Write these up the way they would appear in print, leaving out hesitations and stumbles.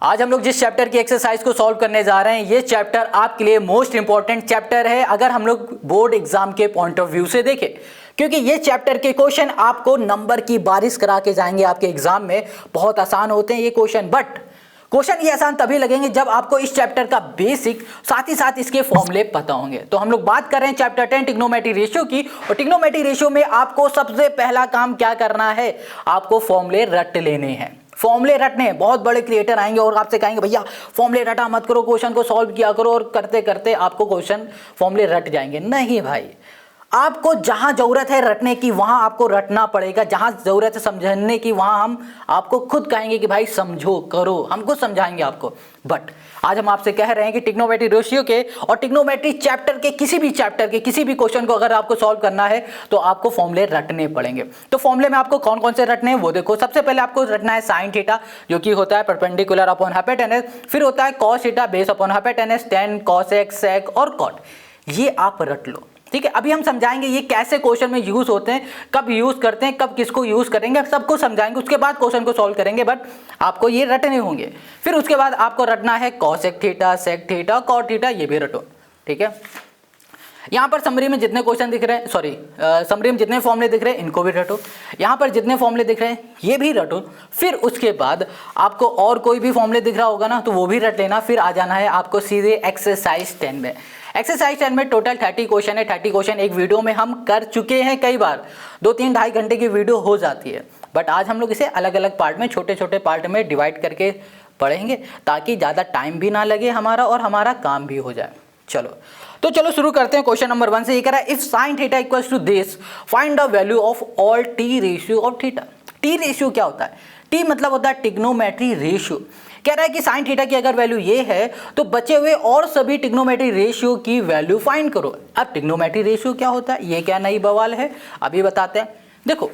आज हम लोग जिस चैप्टर की एक्सरसाइज को सॉल्व करने जा रहे हैं, ये चैप्टर आपके लिए मोस्ट इंपॉर्टेंट चैप्टर है अगर हम लोग बोर्ड एग्जाम के पॉइंट ऑफ व्यू से देखें, क्योंकि ये चैप्टर के क्वेश्चन आपको नंबर की बारिश करा के जाएंगे आपके एग्जाम में। बहुत आसान होते हैं ये क्वेश्चन, बट क्वेश्चन ये आसान तभी लगेंगे जब आपको इस चैप्टर का बेसिक साथ ही साथ इसके फॉर्मूले पता होंगे। तो हम लोग बात कर रहे हैं चैप्टर 10 ट्रिग्नोमेट्री रेशियो की, और ट्रिग्नोमेट्री रेशियो में आपको सबसे पहला काम क्या करना है, आपको फॉर्मूले रट लेने हैं। फॉर्मूले रटने हैं। बहुत बड़े क्रिएटर आएंगे और आपसे कहेंगे भैया फॉर्मूले रटा मत करो, क्वेश्चन को सॉल्व किया करो, और करते करते आपको क्वेश्चन फॉर्मूले रट जाएंगे। नहीं भाई, आपको जहां जरूरत है रटने की वहां आपको रटना पड़ेगा, जहां जरूरत है समझने की वहां हम आपको खुद कहेंगे कि भाई समझो करो, हम खुद समझाएंगे आपको। बट आज हम आपसे कह रहे हैं कि ट्रिग्नोमेट्री रेशियो के और ट्रिग्नोमेट्री चैप्टर के किसी भी क्वेश्चन को अगर आपको सॉल्व करना है तो आपको फॉर्मूले रटने पड़ेंगे। तो फॉर्मूले में आपको कौन कौन से रटने हैं वो देखो। सबसे पहले आपको रटना है साइन थीटा, जो कि होता है परपेंडिकुलर अपॉन हाइपोटेनस। फिर होता है cos theta base upon hypotenuse, tan cos x sec और कॉट। ये आप रट लो, ठीक है। अभी हम समझाएंगे ये कैसे क्वेश्चन में यूज होते हैं, कब यूज करते हैं, कब किसको यूज करेंगे, सब कुछ समझाएंगे। उसके बाद क्वेश्चन को सॉल्व करेंगे, बट आपको ये रटने होंगे। फिर उसके बाद आपको रटना है cos theta, sec theta, cot theta, ये भी रटो, ठीक है। यहाँ पर समरी में जितने क्वेश्चन दिख रहे हैं, समरी में जितने फॉर्मूले दिख रहे हैं इनको भी रटो। यहाँ पर जितने फॉर्मूले दिख रहे हैं ये भी रटो। फिर उसके बाद आपको और कोई भी फॉर्मूले दिख रहा होगा ना तो वो भी रट लेना। फिर आ जाना है आपको सीधे एक्सरसाइज 10 में। एक्सरसाइज 10 में टोटल 30 क्वेश्चन है। 30 क्वेश्चन एक वीडियो में हम कर चुके हैं कई बार, 2-3 ढाई घंटे की वीडियो हो जाती है। बट आज हम लोग इसे अलग अलग पार्ट में, छोटे छोटे पार्ट में डिवाइड करके पढ़ेंगे, ताकि ज़्यादा टाइम भी ना लगे हमारा और हमारा काम भी हो जाए। चलो शुरू करते हैं। क्वेश्चन नंबर 1 से ये कह रहा है, if sine theta equals to this find the value of all T ratio of theta. T ratio क्या होता है? टी मतलब होता है ट्रिग्नोमेट्री रेशियो। कह रहा है कि साइन थीटा की अगर वैल्यू ये है तो बचे हुए और सभी ट्रिग्नोमेट्री रेशियो की वैल्यू फाइंड करो। अब ट्रिग्नोमेट्री रेशियो क्या होता है, ये क्या नई बवाल है, अभी बताते हैं। देखो,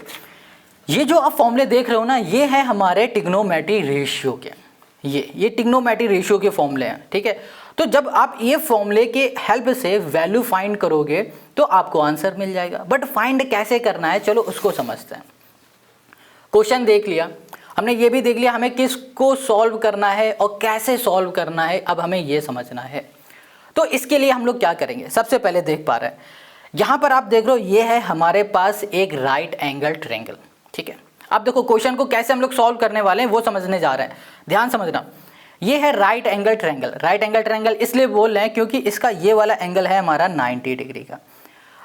ये जो आप फॉर्मूले देख रहे हो ना, ये है हमारे ट्रिग्नोमेट्री रेशियो के, ये ट्रिग्नोमेट्री रेशियो के फॉर्मूले हैं, ठीक है। तो जब आप ये फॉर्मूले के हेल्प से वैल्यू फाइंड करोगे तो आपको आंसर मिल जाएगा। बट फाइंड कैसे करना है, चलो उसको समझते हैं। क्वेश्चन देख लिया हमने, ये भी देख लिया हमें किसको सॉल्व करना है और कैसे सॉल्व करना है। अब हमें ये समझना है, तो इसके लिए हम लोग क्या करेंगे। सबसे पहले देख पा रहे हैं यहाँ पर आप देख रहे हो, ये है हमारे पास एक राइट एंगल ट्रायंगल, ठीक है। अब देखो क्वेश्चन को कैसे हम लोग सॉल्व करने वाले हैं वो समझने जा रहे हैं, ध्यान समझना। ये है right angle triangle. Right angle triangle इसलिए बोल रहे हैं क्योंकि इसका ये वाला एंगल है हमारा 90 डिग्री का।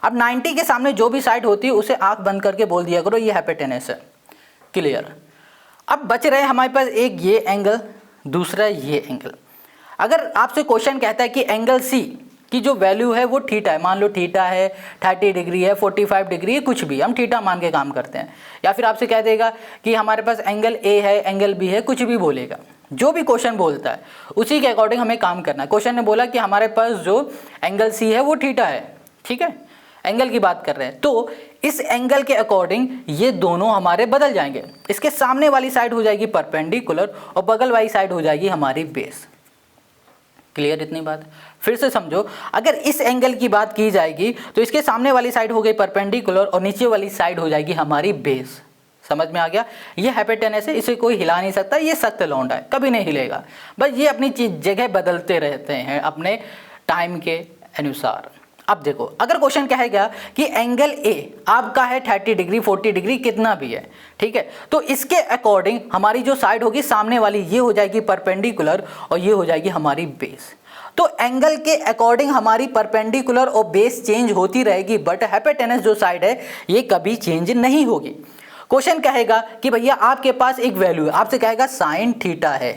अब 90 के सामने जो भी साइड होती है उसे आंख बंद करके बोल दिया करो ये हाइपोटेनस है, क्लियर। अब बच रहे हमारे पास एक ये एंगल, दूसरा ये एंगल। अगर आपसे क्वेश्चन कहता है कि एंगल सी की जो वैल्यू है वो थीटा है, मान लो थीटा है 30 डिग्री है, 45 डिग्री है, कुछ भी हम थीटा मान के काम करते हैं। या फिर आपसे कह देगा कि हमारे पास एंगल ए है, एंगल बी है, कुछ भी बोलेगा। जो भी क्वेश्चन बोलता है उसी के अकॉर्डिंग हमें काम करना है। क्वेश्चन ने बोला कि हमारे पास जो एंगल सी है वो थीटा है, ठीक है, एंगल की बात कर रहे हैं, तो इस एंगल के अकॉर्डिंग ये दोनों हमारे बदल जाएंगे। इसके सामने वाली साइड हो जाएगी परपेंडिकुलर और बगल वाली साइड हो जाएगी हमारी बेस। क्लियर इतनी बात? फिर से समझो, अगर इस एंगल की बात की जाएगी तो इसके सामने वाली साइड हो गई परपेंडिकुलर और नीचे वाली साइड हो जाएगी हमारी बेस। समझ में आ गया? ये हाइपोटेनस है, इसे कोई हिला नहीं सकता, ये सख्त लौंडा है, कभी नहीं हिलेगा। बस ये अपनी जगह बदलते रहते हैं अपने टाइम के अनुसार। अब देखो, अगर क्वेश्चन कहेगा कि एंगल ए आपका है 30 डिग्री, 40 डिग्री, कितना भी है, ठीक है, तो इसके अकॉर्डिंग हमारी जो साइड होगी सामने वाली ये हो जाएगी परपेंडिकुलर और ये हो जाएगी हमारी बेस। तो एंगल के अकॉर्डिंग हमारी परपेंडिकुलर और बेस चेंज होती रहेगी, बट हाइपोटेनस जो साइड है ये कभी चेंज नहीं होगी। क्वेश्चन कहेगा कि भैया आपके पास एक वैल्यू है, आपसे कहेगा साइन थीटा है,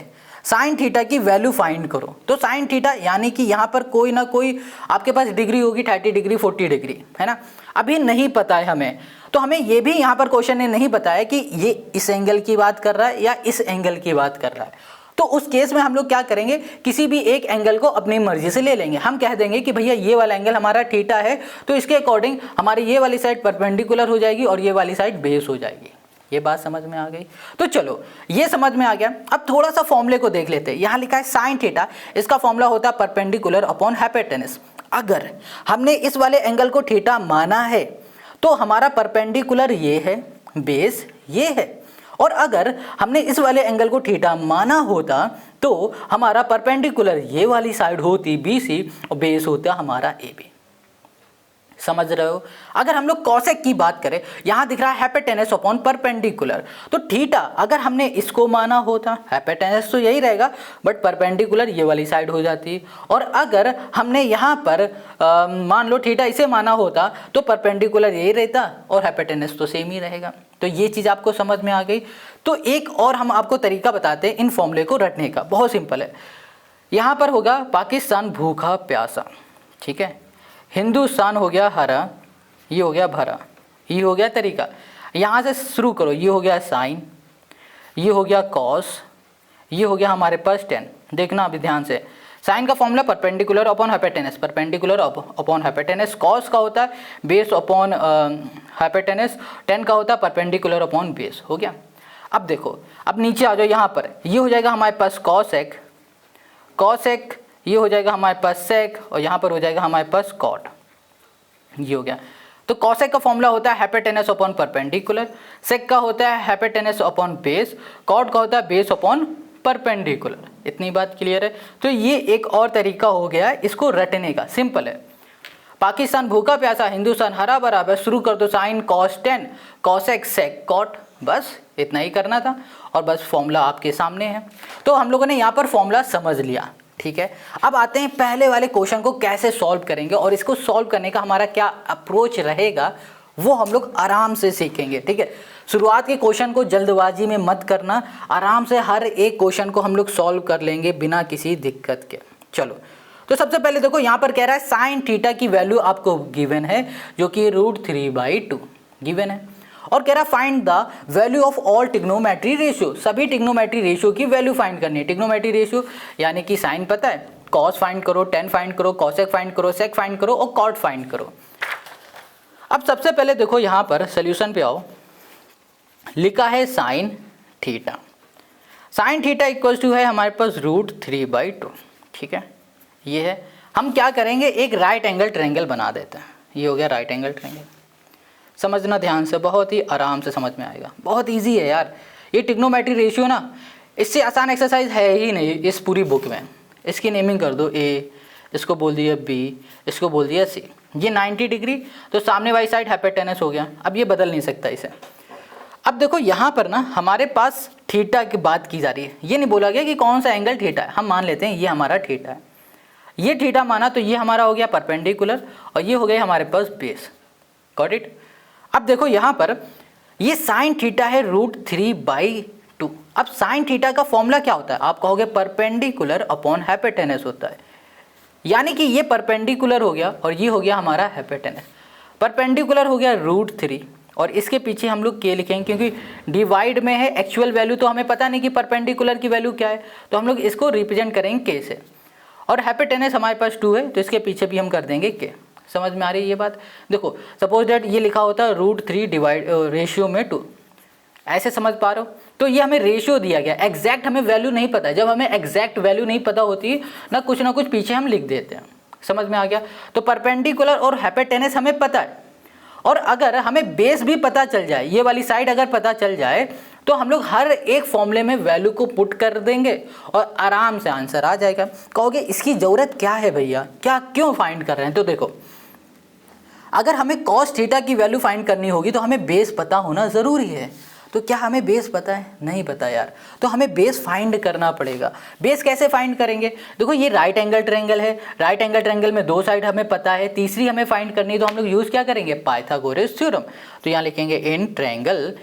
साइन थीटा की वैल्यू फाइंड करो। तो साइन थीटा यानी कि यहाँ पर कोई ना कोई आपके पास डिग्री होगी, 30 डिग्री, 40 डिग्री, है ना। अभी नहीं पता है हमें, तो हमें ये भी यहाँ पर क्वेश्चन ने नहीं बताया कि ये इस एंगल की बात कर रहा है या इस एंगल की बात कर रहा है। तो उस केस में हम लोग क्या करेंगे, किसी भी एक एंगल को अपनी मर्जी से ले लेंगे। हम कह देंगे कि भैया ये वाला एंगल हमारा थीटा है, तो इसके अकॉर्डिंग हमारी ये वाली साइड परपेंडिकुलर हो जाएगी और ये वाली साइड बेस हो जाएगी। ये बात समझ में आ गई? तो चलो ये समझ में आ गया। अब थोड़ा सा फॉर्मूले को देख लेते हैं। यहाँ लिखा है साइन थीटा, इसका फॉर्मूला होता है परपेंडिकुलर अपॉन हाइपोटेनस। अगर हमने इस वाले एंगल को थीटा माना है तो हमारा परपेंडिकुलर ये है, बेस ये है, और अगर हमने इस वाले एंगल को थीटा माना होता तो हमारा परपेंडिकुलर ये वाली साइड होती BC और बेस होता हमारा AB। समझ रहे हो? अगर हम लोग कॉसेक की बात करें, यहां दिख रहा है हाइपोटेनस अपॉन परपेंडिकुलर, तो थीटा अगर हमने इसको माना होता, हाइपोटेनस तो यही रहेगा बट परपेंडिकुलर ये वाली साइड हो जाती, और अगर हमने यहां पर मान लो थीटा इसे माना होता तो परपेंडिकुलर यही रहता और हाइपोटेनस तो सेम ही रहेगा। तो ये चीज़ आपको समझ में आ गई। तो एक और हम आपको तरीका बताते हैं इन फॉर्मूले को रटने का, बहुत सिंपल है। यहाँ पर होगा पाकिस्तान भूखा प्यासा, ठीक है, हिंदुस्तान हो गया हरा, ये हो गया भरा, ये हो गया तरीका। यहाँ से शुरू करो, ये हो गया साइन, ये हो गया कॉस, ये हो गया हमारे पास टेन। देखना अभी ध्यान से, साइन का formula perpendicular upon hypotenuse, perpendicular upon hypotenuse, cos का होता है बेस अपॉन हाइपोटेनस, टेन का होता है परपेंडिकुलर अपॉन बेस। हो गया। अब देखो, अब नीचे आ जाओ, यहाँ पर ये हो जाएगा हमारे पास कॉसेक, कॉसेक, ये हो जाएगा हमारे पास सेक, और यहाँ पर हो जाएगा हमारे पास कॉट, ये हो गया। तो कॉसेक का फॉर्मूला होता है हाइपोटेनस अपॉन परपेंडिकुलर, सेक का होता है हाइपोटेनस अपॉन बेस, कॉट का होता है बेस अपॉन परपेंडिकुलर। इतनी बात क्लियर है? तो ये एक और तरीका हो गया इसको रटने का, सिंपल है। पाकिस्तान भूखा प्यासा, हिंदुस्तान हरा भरा, बस शुरू कर दो, sine cos tan, cosec sec cot, बस इतना ही करना था और बस फॉर्मूला आपके सामने है। तो हम लोगों ने यहाँ पर फॉर्मूला समझ लिया, ठीक है। अब आते हैं पहले वाले क्वेश्चन को कैसे सॉल्व करेंगे और इसको सॉल्व करने का हमारा क्या अप्रोच रहेगा वो हम लोग आराम से सीखेंगे, ठीक है। शुरुआत के क्वेश्चन को जल्दबाजी में मत करना, आराम से हर एक क्वेश्चन को हम लोग सॉल्व कर लेंगे बिना किसी दिक्कत के। चलो, तो सबसे पहले देखो, यहाँ पर कह रहा है साइन थीटा की वैल्यू आपको गिवन है जो कि √3/2 गिवन है, और कह रहा है find the value of all trigonometry ratio, सभी ट्रिग्नोमेट्री रेशियो की वैल्यू फाइंड करनी है। ट्रिग्नोमेट्री रेशियो यानी कि साइन पता है, कॉस फाइंड करो, टेन फाइंड करो, कॉसेक फाइंड करो, सेक फाइंड करो और कॉट फाइंड करो। अब सबसे पहले देखो यहाँ पर सोल्यूशन पे आओ, लिखा है sine theta, sine theta equals to है हमारे पास √3/2, ठीक है। ये है, हम क्या करेंगे, एक राइट एंगल ट्रायंगल बना देते हैं। ये हो गया राइट एंगल ट्रायंगल, समझना ध्यान से, बहुत ही आराम से समझ में आएगा, बहुत इजी है यार। ये ट्रिग्नोमेट्री रेशियो ना, इससे आसान एक्सरसाइज है ही नहीं इस पूरी बुक में। इसकी नेमिंग कर दो, ए, इसको बोल दिया बी, इसको बोल दिया सी। ये 90 डिग्री, तो सामने वाली साइड हाइपोटेनस हो गया। अब ये बदल नहीं सकता इसे। अब देखो यहाँ पर ना हमारे पास थीटा की बात की जा रही है, ये नहीं बोला गया कि कौन सा एंगल थीटा है। हम मान लेते हैं ये हमारा थीटा है, ये थीटा माना तो ये हमारा हो गया परपेंडिकुलर और ये हो गया हमारे पास बेस। Got it? अब देखो यहाँ पर ये साइन थीटा है √3/2। अब साइन थीटा का फॉर्मूला क्या होता है? आप कहोगे परपेंडिकुलर अपॉन हाइपोटेनस होता है, यानी कि ये परपेंडिकुलर हो गया और ये हो गया हमारा हाइपोटेनस। परपेंडिकुलर हो गया √3 और इसके पीछे हम लोग के लिखेंगे क्योंकि डिवाइड में है, एक्चुअल वैल्यू तो हमें पता नहीं कि परपेंडिकुलर की वैल्यू क्या है, तो हम लोग इसको रिप्रेजेंट करेंगे के से। और हाइपोटेनस हमारे पास 2 है तो इसके पीछे भी हम कर देंगे के। समझ में आ रही है ये बात? देखो सपोज दैट ये लिखा होता है √3 डिवाइड रेशियो में 2, ऐसे समझ पा रहे हो? तो ये हमें रेशियो दिया गया, एग्जैक्ट हमें वैल्यू नहीं पता है। जब हमें एग्जैक्ट वैल्यू नहीं पता होती ना, कुछ ना कुछ पीछे हम लिख देते हैं। समझ में आ गया? तो परपेंडिकुलर और हाइपोटेनस हमें पता है, और अगर हमें बेस भी पता चल जाए, ये वाली साइड अगर पता चल जाए, तो हम लोग हर एक फॉर्मूले में वैल्यू को पुट कर देंगे और आराम से आंसर आ जाएगा। कहोगे इसकी ज़रूरत क्या है भैया, क्या क्यों फाइंड कर रहे हैं? तो देखो, अगर हमें कॉस थीटा की वैल्यू फाइंड करनी होगी तो हमें बेस पता होना ज़रूरी है। तो क्या हमें बेस पता है? नहीं पता यार, तो हमें बेस फाइंड करना पड़ेगा। बेस कैसे फाइंड करेंगे? देखो ये राइट एंगल ट्रायंगल है, राइट एंगल ट्रायंगल में 2 साइड हमें पता है, तीसरी हमें फाइंड करनी है, तो हम लोग यूज़ क्या करेंगे? Pythagoras theorem. तो यहाँ लिखेंगे इन ट्रायंगल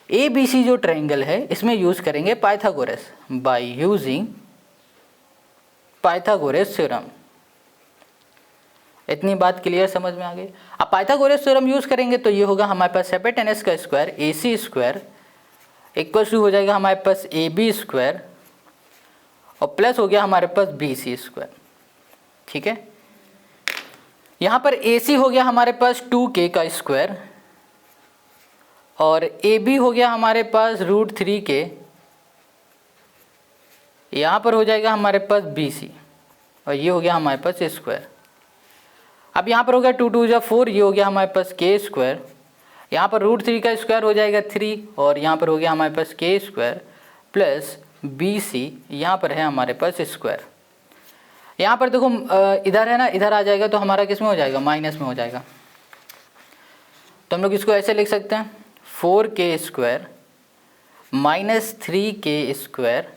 ABC जो ट्रायंगल है इसमें यूज़ करेंगे Pythagoras, by using Pythagoras theorem. इतनी बात क्लियर समझ में आ गई? अब पाइथागोरस थ्योरम यूज़ करेंगे तो ये होगा हमारे पास हाइपोटेनस का स्क्वायर AC² इक्वल्स टू हो जाएगा हमारे पास AB² और प्लस हो गया हमारे पास BC²। ठीक है, यहाँ पर AC हो गया हमारे पास 2K का स्क्वायर और AB हो गया हमारे पास √3K, यहाँ पर हो जाएगा हमारे पास BC और ये हो गया हमारे पास स्क्वायर। अब यहाँ पर हो गया 2 2 4, ये हो गया हमारे पास K² यहाँ पर रूट 3 का स्क्वायर हो जाएगा 3 और यहाँ पर हो गया हमारे पास के स्क्वायर प्लस बी सी, यहाँ पर है हमारे पास स्क्वायर। यहाँ पर देखो इधर है ना, इधर आ जाएगा तो हमारा किस में हो जाएगा, माइनस में हो जाएगा। तो हम लोग इसको ऐसे लिख सकते हैं 4k square minus 3k square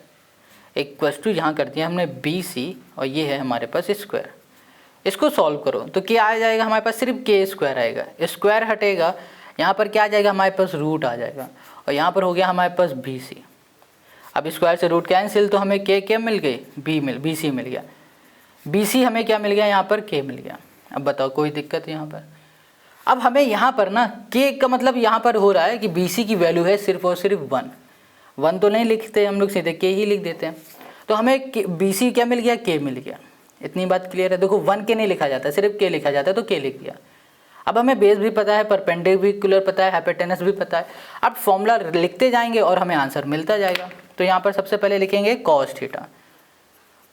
equals to, यहाँ कर दिया हमने बी सी और ये है हमारे पास स्क्वायर। इसको सॉल्व करो तो क्या आ जाएगा हमारे पास, सिर्फ के स्क्वायर आएगा, स्क्वायर हटेगा, यहाँ पर क्या आ जाएगा हमारे पास, रूट आ जाएगा और यहाँ पर हो गया हमारे पास बी सी। अब स्क्वायर से रूट कैंसिल तो हमें के क्या मिल गई, बी सी मिल गया, बी सी हमें क्या मिल गया, यहाँ पर के मिल गया। अब बताओ कोई दिक्कत है यहाँ पर। अब हमें यहाँ पर ना के का मतलब यहाँ पर हो रहा है कि बी सी की वैल्यू है सिर्फ और सिर्फ 1 तो नहीं लिखते हम लोग, सीधे के ही लिख देते हैं। तो हमें बी सी क्या मिल गया, के मिल गया। इतनी बात क्लियर है। देखो 1 के नहीं लिखा जाता, सिर्फ के लिखा जाता है, तो के लिख दिया। अब हमें बेस भी पता है, परपेंडिकुलर पता है, हाइपोटेनस भी पता है। अब फॉर्मूला लिखते जाएंगे और हमें आंसर मिलता जाएगा। तो यहाँ पर सबसे पहले लिखेंगे कॉस थीटा।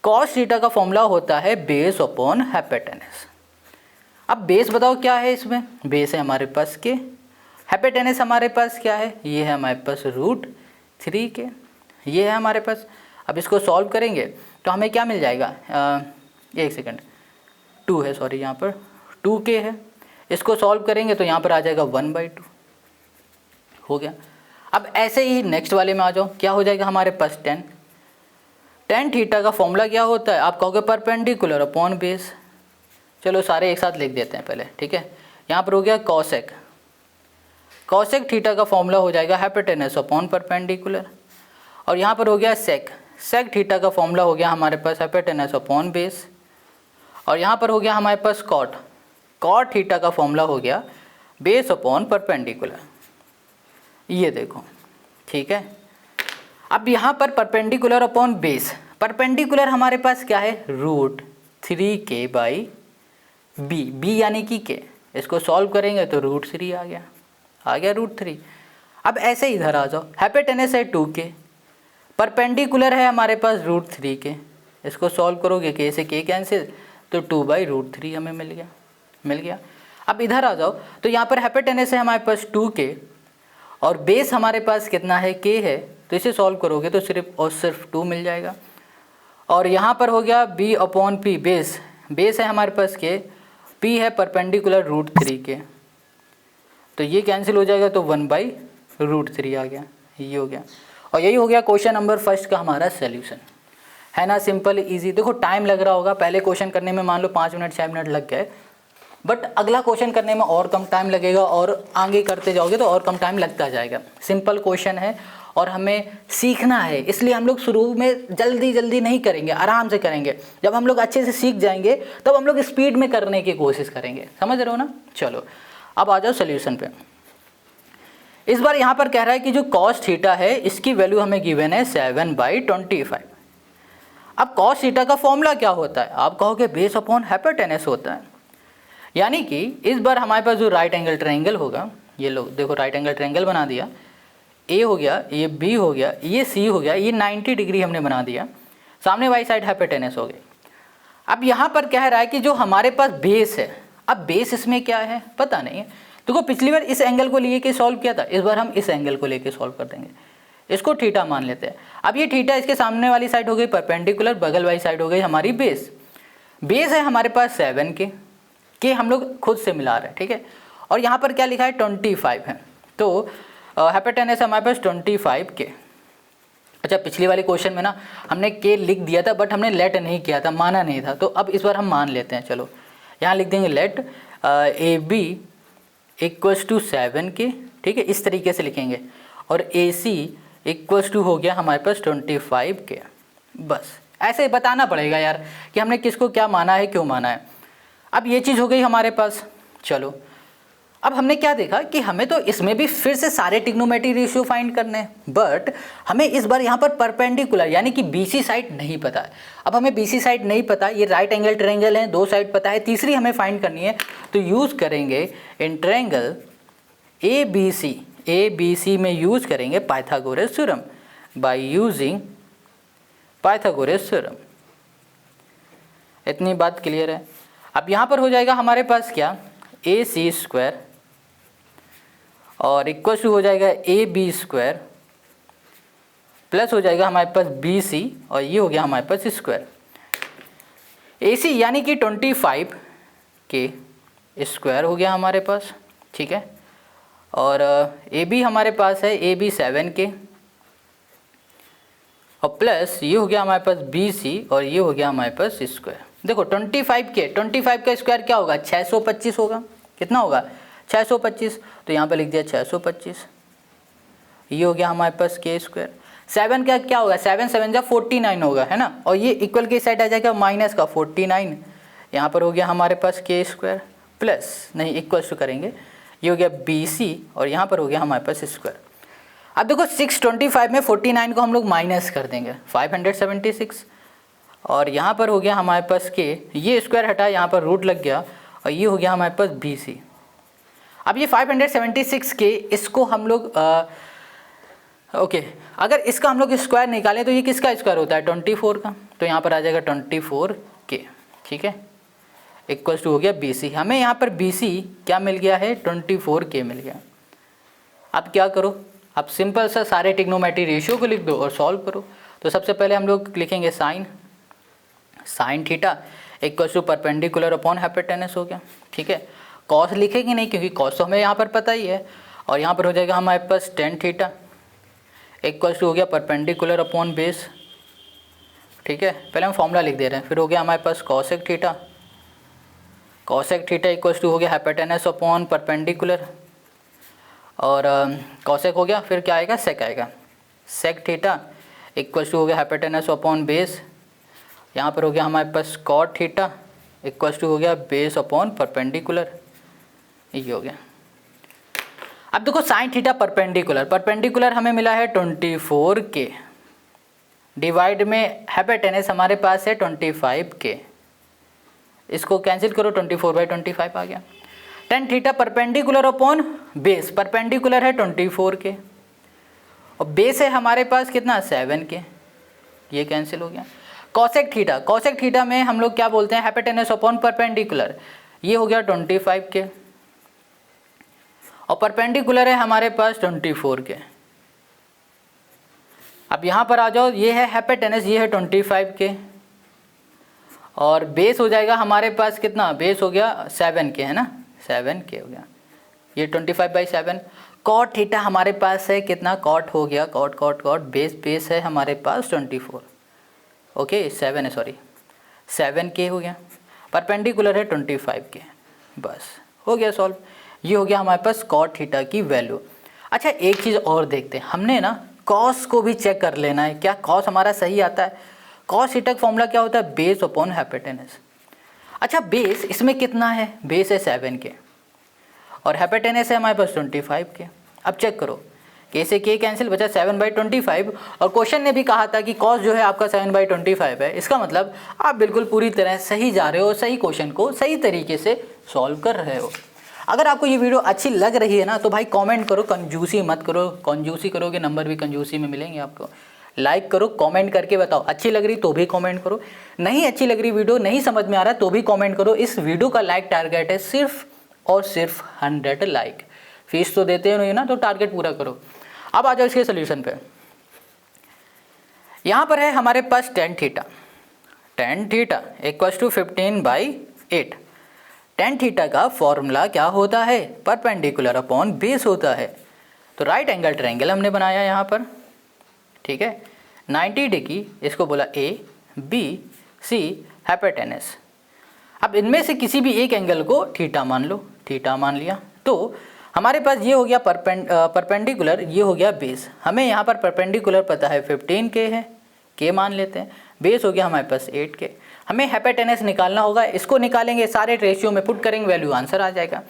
कॉस थीटा का फॉर्मूला होता है बेस अपॉन हाइपोटेनस। अब बेस बताओ क्या है, इसमें बेस है हमारे पास के, हाइपोटेनस हमारे पास क्या है, ये है हमारे पास रूट 3 के, ये है हमारे पास। अब इसको सॉल्व करेंगे तो हमें क्या मिल जाएगा, एक सेकंड, 2 है, सॉरी यहाँ पर 2k है। इसको सॉल्व करेंगे तो यहाँ पर आ जाएगा 1/2, हो गया। अब ऐसे ही नेक्स्ट वाले में आ जाओ, क्या हो जाएगा हमारे पास 10 थीटा का फॉर्मूला क्या होता है, आप कहोगे परपेंडिकुलर अपॉन बेस। चलो सारे एक साथ लिख देते हैं पहले, ठीक है। यहाँ पर हो गया कॉसेक थीटा का फॉर्मूला हो जाएगा हाइपोटेनस अपॉन परपेंडिकुलर। और यहाँ पर हो गया सेक थीटा का फॉर्मूला हो गया हमारे पास हाइपोटेनस अपॉन बेस। और यहाँ पर हो गया हमारे पास कॉट थीटा का फॉर्मूला हो गया बेस अपॉन परपेंडिकुलर। ये देखो, ठीक है। अब यहाँ पर परपेंडिकुलर अपॉन बेस, परपेंडिकुलर हमारे पास क्या है, रूट 3k/b, b यानी कि के। इसको सॉल्व करेंगे तो रूट 3 आ गया रूट 3। अब ऐसे इधर आ जाओ, हाइपोटेनस है 2k, परपेंडिकुलर है हमारे पास रूट 3 के। इसको सॉल्व करोगे के से के कैंसिल तो 2/√3 हमें मिल गया। अब इधर आ जाओ तो यहाँ पर हाइपोटेनस है हमारे पास 2k और बेस हमारे पास कितना है, k है। तो इसे सॉल्व करोगे तो सिर्फ और सिर्फ 2 मिल जाएगा। और यहाँ पर हो गया b/p, बेस है हमारे पास k, p है परपेंडिकुलर रूट 3 के, तो ये कैंसिल हो जाएगा तो 1/√3 आ गया, ये हो गया। और यही हो गया क्वेश्चन नंबर 1 का हमारा सॉल्यूशन, है ना। Simple easy. देखो टाइम लग रहा होगा, पहले क्वेश्चन करने में मान लो 5 मिनट 6 मिनट लग गए, बट अगला क्वेश्चन करने में और कम टाइम लगेगा और आगे करते जाओगे तो और कम टाइम लगता जाएगा। सिंपल क्वेश्चन है और हमें सीखना है, इसलिए हम लोग शुरू में जल्दी नहीं करेंगे, आराम से करेंगे। जब हम लोग अच्छे से सीख जाएंगे तब हम लोग स्पीड में करने की कोशिश करेंगे, समझ रहे हो ना। चलो अब आ जाओ सोल्यूशन पे। इस बार यहाँ पर कह रहा है कि जो कॉस थीटा है इसकी वैल्यू हमें गिवन है 7/25। अब कॉस थीटा का फॉर्मूला क्या होता है, आप कहोगे बेस अपॉन हाइपोटेनस होता है। यानी कि इस बार हमारे पास जो राइट एंगल ट्रायंगल होगा, ये लो देखो राइट एंगल ट्रायंगल बना दिया, ए हो गया, ये बी हो गया, ये सी हो गया, ये 90 डिग्री हमने बना दिया, सामने वाली साइड हाइपोटेनस हो गई। अब यहाँ पर कह रहा है कि जो हमारे पास बेस है, अब बेस इसमें क्या है पता नहीं है। देखो पिछली बार इस एंगल को लेके सॉल्व किया था, इस बार हम इस एंगल को लेके सॉल्व कर देंगे। इसको थीटा मान लेते हैं। अब ये थीटा इसके सामने वाली साइड हो गई परपेंडिकुलर, बगल वाली साइड हो गई हमारी बेस है हमारे पास 7 के हम लोग खुद से मिला रहे हैं, ठीक है। और यहाँ पर क्या लिखा है 25 है, तो हाइपोटेनस हमारे पास 25 के। अच्छा पिछली वाले क्वेश्चन में ना हमने के लिख दिया था बट हमने लेट नहीं किया था, माना नहीं था, तो अब इस बार हम मान लेते हैं। चलो यहाँ लिख देंगे लेट AB इक्वल्स टू 7 के, ठीक है, इस तरीके से लिखेंगे। और AC इक्वल्स टू हो गया हमारे पास 25 के। बस ऐसे बताना पड़ेगा यार कि हमने किसको क्या माना है, क्यों माना है। अब ये चीज़ हो गई हमारे पास। चलो अब हमने क्या देखा कि हमें तो इसमें भी फिर से सारे ट्रिग्नोमेट्रिक रेशियो फाइंड करने हैं, बट हमें इस बार यहाँ पर परपेंडिकुलर यानी कि BC साइड नहीं पता है। अब हमें BC साइड नहीं पता, ये राइट एंगल ट्रायंगल है, 2 साइड पता है, तीसरी हमें फाइंड करनी है। तो यूज़ करेंगे इन ट्रायंगल ABC में यूज़ करेंगे Pythagoras theorem, by using Pythagoras theorem. इतनी बात क्लियर है। अब यहाँ पर हो जाएगा हमारे पास क्या, AC² और इक्वल टू हो जाएगा ए बी स्क्वायर प्लस हो जाएगा हमारे पास बी सी और ये हो गया हमारे पास स्क्वायर। ए सी यानी कि 25 के स्क्वायर हो गया हमारे पास, ठीक है। और ए बी हमारे पास है ए बी 7 के और प्लस ये हो गया हमारे पास बी सी और ये हो गया हमारे पास स्क्वायर। देखो 25 का स्क्वायर क्या होगा, 625 होगा। कितना होगा, 625। तो यहाँ पर लिख दिया 625। ये हो गया हमारे पास के स्क्वायर। 7 का क्या होगा, 7 7 जा 49 होगा, है ना। और ये इक्वल के साइड आ जाएगा माइनस का 49। यहाँ पर हो गया हमारे पास के स्क्वायर प्लस नहीं इक्वल टू करेंगे, ये हो गया बी सी और यहाँ पर हो गया हमारे पास स्क्वायर। अब देखो 625 में 49 को हम लोग माइनस कर देंगे 576 और यहाँ पर हो गया हमारे पास के, ये स्क्वायर हटा यहाँ पर रूट लग गया और ये हो गया हमारे पास बी सी। अब ये 576 के इसको हम लोग ओके अगर इसका हम लोग स्क्वायर निकालें तो ये किसका स्क्वायर होता है, 24 का। तो यहाँ पर आ जाएगा 24 के, ठीक है, इक्वल्स टू हो गया बी सी। हमें यहाँ पर बी सी क्या मिल गया है, 24 के मिल गया। अब क्या करो, अब सिंपल सा सारे ट्रिग्नोमेट्री रेशियो को लिख दो और सॉल्व करो। तो सबसे पहले हम लोग लिखेंगे sine theta equals to perpendicular upon hypotenuse हो गया, ठीक है। कॉस लिखेंगे नहीं क्योंकि कॉस तो हमें यहाँ पर पता ही है। और यहाँ पर हो जाएगा हमारे पास टेन थीटा इक्वल्स टू हो गया परपेंडिकुलर अपॉन बेस, ठीक है। पहले हम फॉर्मूला लिख दे रहे हैं। फिर हो गया हमारे पास कॉसेक थीटा इक्वल्स टू हो गया हाइपोटेनस अपॉन परपेंडिकुलर और कॉसेक हो गया। फिर क्या आएगा, सेक आएगा, सेक थीटा इक्वल्स टू हो गया हाइपोटेनस अपॉन बेस। यहाँ पर हो गया हमारे पास कॉट थीटा इक्वल्स टू हो गया बेस अपॉन परपेंडिकुलर, ये हो गया। अब देखो साइन थीटा परपेंडिकुलर हमें मिला है 24 के, डिवाइड में हाइपोटेनस हमारे पास है 25 के, इसको कैंसिल करो 24/25 आ गया। Tan theta perpendicular upon base, perpendicular है 24 के और बेस है हमारे पास कितना 7 के, ये कैंसिल हो गया। कॉसेक थीटा में हम लोग क्या बोलते हैं, हाइपोटेनस अपॉन परपेंडिकुलर, ये हो गया 25 के और परपेंडिकुलर है हमारे पास 24 के। अब यहाँ पर आ जाओ, ये है हाइपोटेनस, ये है 25 के और बेस हो जाएगा हमारे पास कितना, बेस हो गया 7 के, है ना, 7 के हो गया, ये 25/7। कॉट थीटा हमारे पास है कितना, कॉट हो गया कॉट बेस है हमारे पास 24, ओके 7 है, सॉरी 7 के हो गया, परपेंडिकुलर है 25 के, बस हो गया सॉल्व। ये हो गया हमारे पास कॉट थीटा की वैल्यू। अच्छा एक चीज़ और देखते हैं, हमने ना कॉस को भी चेक कर लेना है, क्या कॉस हमारा सही आता है। कॉस थीटा का फॉर्मूला क्या होता है, बेस अपॉन हाइपोटेनस। अच्छा बेस इसमें कितना है, बेस है 7 के और हाइपोटेनस है हमारे पास 25 के। अब चेक करो, के से के कैंसिल, बचा 7/25 और क्वेश्चन ने भी कहा था कि कॉस जो है आपका 7/25 है। इसका मतलब आप बिल्कुल पूरी तरह सही जा रहे हो, सही क्वेश्चन को सही तरीके से सॉल्व कर रहे हो। अगर आपको ये वीडियो अच्छी लग रही है ना तो भाई कमेंट करो, कंजूसी मत करो, कंजूसी करोगे नंबर भी कंजूसी में मिलेंगे आपको। लाइक करो, कमेंट करके बताओ, अच्छी लग रही तो भी कमेंट करो, नहीं अच्छी लग रही वीडियो, नहीं समझ में आ रहा तो भी कमेंट करो। इस वीडियो का लाइक टारगेट है सिर्फ और सिर्फ 100 लाइक, फीस तो देते नहीं ना, तो टारगेट पूरा करो। अब आ जाओ इसके सोल्यूशन पे। यहाँ पर है हमारे पास tan theta equals to 15/8। Tan theta का फॉर्मूला क्या होता है, परपेंडिकुलर अपॉन बेस होता है। तो राइट एंगल ट्रायंगल हमने बनाया यहाँ पर, ठीक है, 90 डिग्री, इसको बोला ए बी सी हाइपोटेनस। अब इनमें से किसी भी एक एंगल को थीटा मान लो, थीटा मान लिया तो हमारे पास ये हो गया परपेंडिकुलर, ये हो गया बेस। हमें यहाँ पर परपेंडिकुलर पता है 15 के है, के मान लेते हैं, बेस हो गया हमारे पास 8 के। हमें हाइपोटेनस निकालना होगा, इसको निकालेंगे, सारे रेशियो में पुट करेंगे, वैल्यू आंसर आ जाएगा।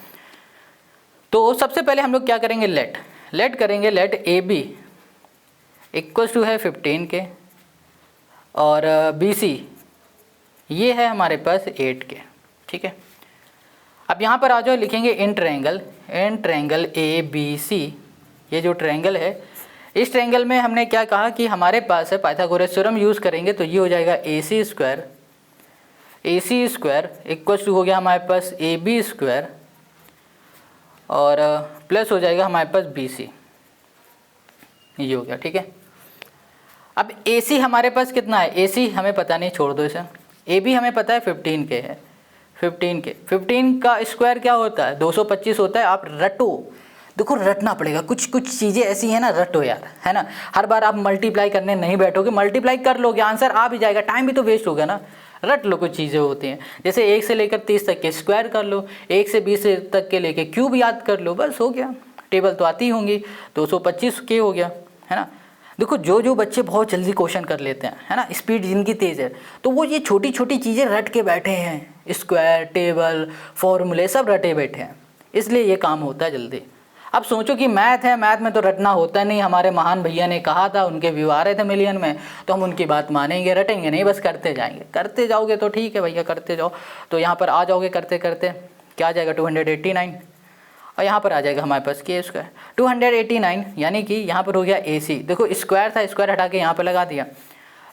तो सबसे पहले हम लोग क्या करेंगे, लेट करेंगे, let A B equals to है 15 के और बी सी ये है हमारे पास 8 के, ठीक है। अब यहाँ पर आ जाओ, लिखेंगे in triangle A B C, ये जो ट्रायंगल है, इस ट्रायंगल में हमने क्या कहा कि हमारे पास है पाइथागोरस थ्योरम यूज़ करेंगे तो ये हो जाएगा ए सी स्क्वायर इक्वल्स टू हो गया हमारे पास ए बी स्क्वायर और प्लस हो जाएगा हमारे पास BC, ये हो गया, ठीक है। अब AC हमारे पास कितना है, AC हमें पता नहीं, छोड़ दो इसे। AB हमें पता है 15 के है, 15 के, 15 का स्क्वायर क्या होता है 225 होता है। आप रटो, देखो रटना पड़ेगा, कुछ कुछ चीज़ें ऐसी हैं ना, रटो यार, है ना। हर बार आप मल्टीप्लाई करने नहीं बैठोगे, मल्टीप्लाई कर लोगे आंसर आ भी जाएगा, टाइम भी तो वेस्ट होगा ना। रट लो, कुछ चीज़ें होती हैं, जैसे 1 से लेकर 30 तक के स्क्वायर कर लो, 1 से 20 तक के लेके क्यूब याद कर लो, बस हो गया। टेबल तो आती होंगी, 225 के हो गया, है ना। देखो जो बच्चे बहुत जल्दी क्वेश्चन कर लेते हैं, है ना, स्पीड जिनकी तेज़ है, तो वो ये छोटी छोटी चीज़ें रट के बैठे हैं, स्क्वायर, टेबल, फॉर्मूले सब रटे बैठे हैं, इसलिए ये काम होता है जल्दी। अब सोचो कि मैथ है, मैथ में तो रटना होता नहीं। हमारे महान भैया ने कहा था, उनके व्यू आ रहे थे मिलियन में, तो हम उनकी बात मानेंगे, रटेंगे नहीं, बस करते जाएंगे। करते जाओगे तो ठीक है भैया, करते जाओ। तो यहाँ पर आ जाओगे करते करते, क्या आ जाएगा 289, और यहाँ पर आ जाएगा हमारे पास के स्क्वायर 289, यानी कि यहाँ पर हो गया AC। देखो स्क्वायर था, स्क्वायर हटा के यहाँ पर लगा दिया,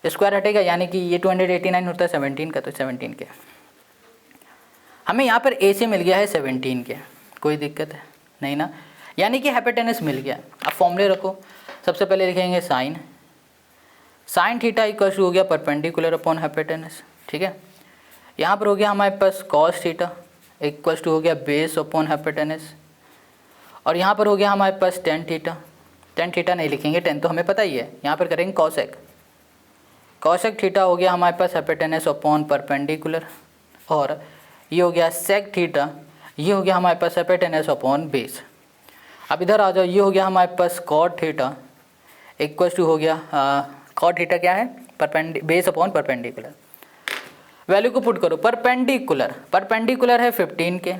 स्क्वायर हटेगा, यानी कि ये 289 होता है 17 का, तो 17 के। हमें यहाँ पर AC मिल गया है 17 के, कोई दिक्कत है नहीं ना, यानी कि हाइपोटेनस मिल गया। अब फॉर्मूले रखो, सबसे पहले लिखेंगे साइन थीटा इक्वल टू हो गया परपेंडिकुलर अपॉन हाइपोटेनस, ठीक है। यहाँ पर हो गया हमारे पास कॉस थीटा इक्वल टू हो गया बेस अपॉन हाइपोटेनस, और यहाँ पर हो गया हमारे पास टेन थीटा नहीं लिखेंगे, टेन तो हमें पता ही है, यहाँ पर करेंगे कॉसेक थीटा हो गया हमारे पास हाइपोटेनस अपॉन परपेंडिकुलर, और ये हो गया सेक थीटा, ये हो गया हमारे पास हाइपोटेनस अपॉन बेस। अब इधर आ जाओ, ये हो गया हमारे पास कॉट थीटा इक्वल टू हो गया कॉट थीटा क्या है बेस अपॉन परपेंडिकुलर। वैल्यू को पुट करो, परपेंडिकुलर है 15 के,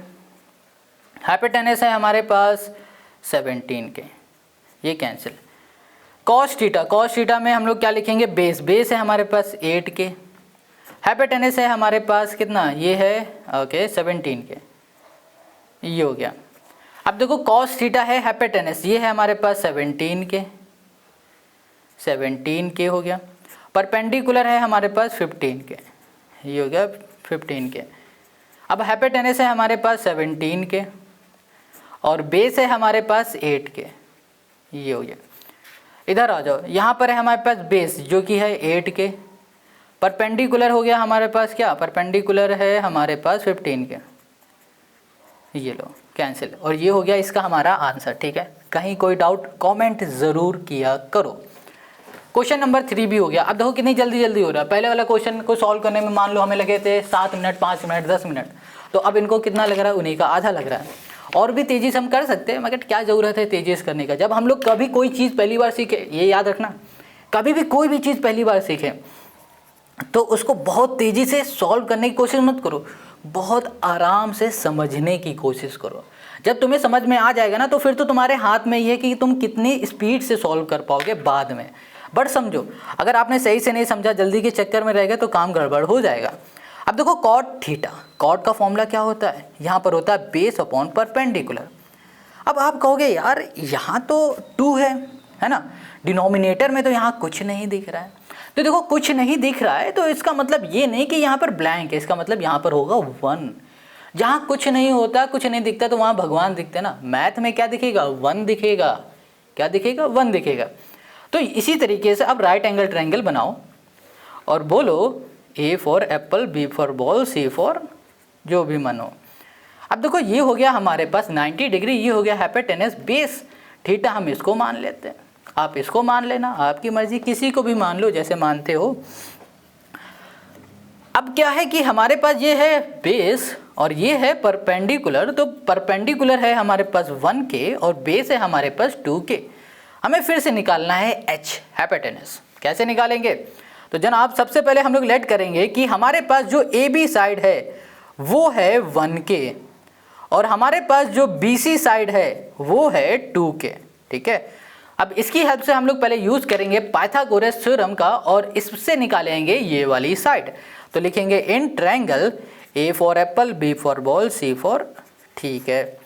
हाइपोटेनस है हमारे पास 17 के, ये कैंसिल। कॉस थीटा में हम लोग क्या लिखेंगे, बेस है हमारे पास 8 के, हाइपोटेनस है हमारे पास कितना, ये है ओके 17 के, ये हो गया। अब देखो कॉस थीटा है हाइपोटेनस, ये है हमारे पास 17 के हो गया, परपेंडिकुलर है हमारे पास 15 के, ये हो गया 15 के। अब हाइपोटेनस है हमारे पास 17 के, और बेस है हमारे पास 8 के, ये हो गया। इधर आ जाओ, यहाँ पर है हमारे पास बेस जो कि है 8 के, परपेंडिकुलर हो गया हमारे पास क्या, परपेंडिकुलर है हमारे पास 15 के, ये लो कैंसिल, और ये हो गया इसका हमारा आंसर, ठीक है। कहीं कोई डाउट कमेंट ज़रूर किया करो। क्वेश्चन नंबर 3 भी हो गया। अब देखो कितनी जल्दी हो रहा है। पहले वाला क्वेश्चन को सॉल्व करने में मान लो हमें लगे थे 7 मिनट, 5 मिनट, 10 मिनट, तो अब इनको कितना लग रहा है, उन्हीं का आधा लग रहा है। और भी तेज़ी से हम कर सकते हैं, मगर क्या ज़रूरत है तेज़ी से करने का। जब हम लोग कभी कोई चीज़ पहली बार सीखे, ये याद रखना, कभी भी कोई भी चीज़ पहली बार सीखें तो उसको बहुत तेज़ी से सॉल्व करने की कोशिश मत करो, बहुत आराम से समझने की कोशिश करो। जब तुम्हें समझ में आ जाएगा ना, तो फिर तो तुम्हारे हाथ में ये है कि तुम कितनी स्पीड से सॉल्व कर पाओगे बाद में। बट समझो, अगर आपने सही से नहीं समझा, जल्दी के चक्कर में रह गए, तो काम गड़बड़ हो जाएगा। अब देखो कॉट थीटा, कॉट का फॉर्मूला क्या होता है, यहाँ पर होता है बेस अपॉन परपेंडिकुलर। अब आप कहोगे यार यहाँ तो 2 है ना, डिनोमिनेटर में तो यहाँ कुछ नहीं दिख रहा है। तो देखो कुछ नहीं दिख रहा है तो इसका मतलब ये नहीं कि यहाँ पर ब्लैंक है, इसका मतलब यहाँ पर होगा 1। जहाँ कुछ नहीं होता, कुछ नहीं दिखता, तो वहाँ भगवान दिखते ना। मैथ में क्या दिखेगा, 1 दिखेगा। क्या दिखेगा, 1 दिखेगा। तो इसी तरीके से अब राइट एंगल ट्रायंगल बनाओ और बोलो A for apple, B for ball, C for जो भी मन हो। अब देखो ये हो गया हमारे पास 90 डिग्री, ये हो गया हाइपोटेनस, बेस थीटा हम इसको मान लेते हैं, आप इसको मान लेना, आपकी मर्जी, किसी को भी मान लो जैसे मानते हो। अब क्या है कि हमारे पास ये है बेस और ये है परपेंडिकुलर, तो परपेंडिकुलर है हमारे पास 1 के और बेस है हमारे पास 2 के। हमें फिर से निकालना है H, हाइपोटेनस। कैसे निकालेंगे, तो जनाब सबसे पहले हम लोग लेट करेंगे कि हमारे पास जो AB साइड है वो है 1 के और हमारे पास जो BC साइड है वो है 2 के, ठीक है। अब इसकी हेल्प से हम लोग पहले यूज़ करेंगे पाइथागोरस थ्योरम का और इससे निकालेंगे ये वाली साइड। तो लिखेंगे in triangle A for apple, B for ball, C for, ठीक है।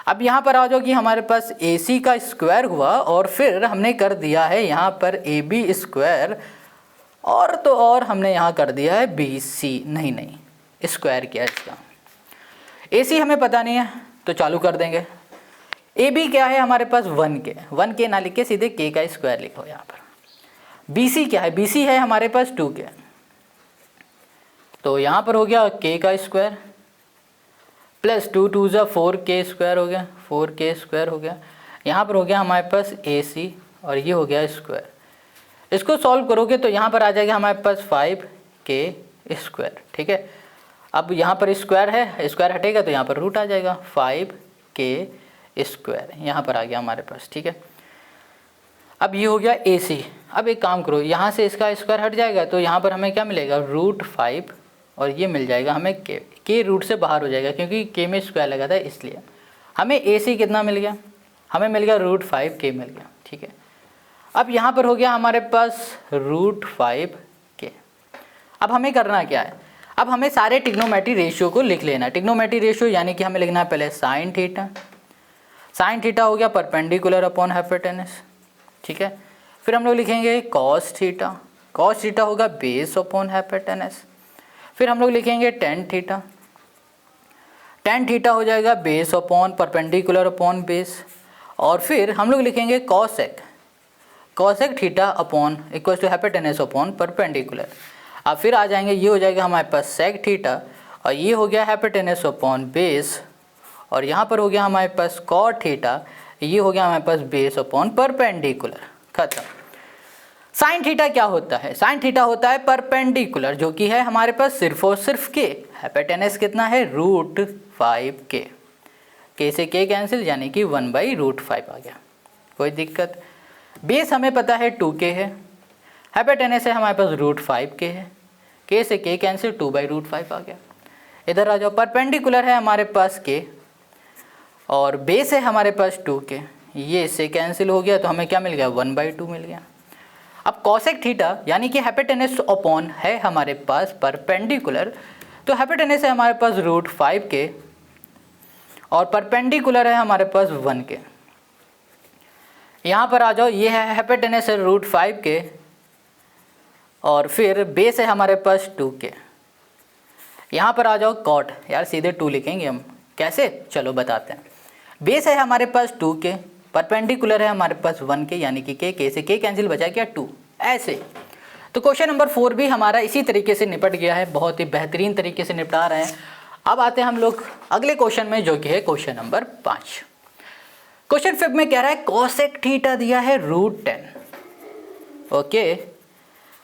अब यहाँ पर आ जाओ कि हमारे पास AC का स्क्वायर हुआ और फिर हमने कर दिया है यहाँ पर AB स्क्वायर और तो और हमने यहाँ कर दिया है BC, नहीं स्क्वायर किया इसका। AC हमें पता नहीं है तो चालू कर देंगे, ए बी क्या है हमारे पास 1k ना लिख के सीधे k का स्क्वायर लिखो यहाँ पर। बी सी क्या है, बी सी है हमारे पास 2k, तो यहाँ पर हो गया k का स्क्वायर प्लस 2 2 ज़ा 4k स्क्वायर हो गया, 4k स्क्वायर हो गया। यहाँ पर हो गया हमारे पास ए सी और ये हो गया स्क्वायर। इसको सॉल्व करोगे तो यहाँ पर आ जाएगा हमारे पास 5k स्क्वायर। ठीक है, अब यहाँ पर स्क्वायर है, स्क्वायर हटेगा तो यहाँ पर रूट आ जाएगा, 5k स्क्वायर यहाँ पर आ गया हमारे पास। ठीक है, अब ये हो गया ए सी। अब एक काम करो, यहाँ से इसका स्क्वायर हट जाएगा तो यहाँ पर हमें क्या मिलेगा, √5 और ये मिल जाएगा हमें k रूट से बाहर हो जाएगा क्योंकि k में स्क्वायर लगा था इसलिए। हमें ए सी कितना मिल गया, हमें मिल गया √5k मिल गया। ठीक है, अब यहाँ पर हो गया हमारे पास √5k। अब हमें करना क्या है, अब हमें सारे ट्रिग्नोमेट्री रेशियो को लिख लेना है। ट्रिग्नोमेट्री रेशियो यानी कि हमें लिखना है पहले साइन थीटा, साइन थीटा हो गया परपेंडिकुलर अपॉन हाइपोटेनस। ठीक है, फिर हम लोग लिखेंगे कॉस थीटा, कॉस थीटा होगा बेस अपॉन हाइपोटेनस। फिर हम लोग लिखेंगे टेन थीटा, टेन थीटा हो जाएगा base upon perpendicular upon base. और फिर हम लोग लिखेंगे cosec, cosec theta upon equal to hypotenuse upon perpendicular. अब फिर आ जाएंगे, ये हो जाएगा हमारे पास सेक थीटा और ये हो गया हाइपोटेनस अपॉन बेस। और यहाँ पर हो गया हमारे पास कॉट थीटा, ये हो गया हमारे पास बेस अपॉन परपेंडिकुलर। खत्म। साइन थीटा क्या होता है, साइन थीटा होता है परपेंडिकुलर जो कि है हमारे पास सिर्फ और सिर्फ के। हाइपोटेनस कितना है, √5k, k से k कैंसिल यानी कि 1/√5 आ गया, कोई दिक्कत। बेस हमें पता है 2k है, हाइपोटेनस है हमारे पास √5k है, k से k कैंसिल 2/√5 आ गया। इधर आ जाओ, परपेंडिकुलर है हमारे पास k और बेस है हमारे पास 2k, ये इससे कैंसिल हो गया तो हमें क्या मिल गया, 1/2 मिल गया। अब कॉसेक थीटा यानी कि हाइपोटेनस अपॉन है हमारे पास परपेंडिकुलर, तो हाइपोटेनस है हमारे पास √5k और परपेंडिकुलर है हमारे पास 1k। यहाँ पर आ जाओ, ये है हाइपोटेनस है √5k और फिर बेस है हमारे पास 2k। यहाँ पर आ जाओ कॉट, यार सीधे 2 लिखेंगे हम, कैसे चलो बताते हैं। बेस है हमारे पास 2k, परपेंडिकुलर है हमारे पास 1k यानी कि k से k कैंसिल बचा क्या 2, ऐसे। तो क्वेश्चन नंबर 4 भी हमारा इसी तरीके से निपट गया है, बहुत ही बेहतरीन तरीके से निपटा रहे हैं। अब आते हैं हम लोग अगले क्वेश्चन में जो कि है क्वेश्चन नंबर 5। क्वेश्चन 5 में कह रहा है कॉसेक थीटा दिया है √10। ओके,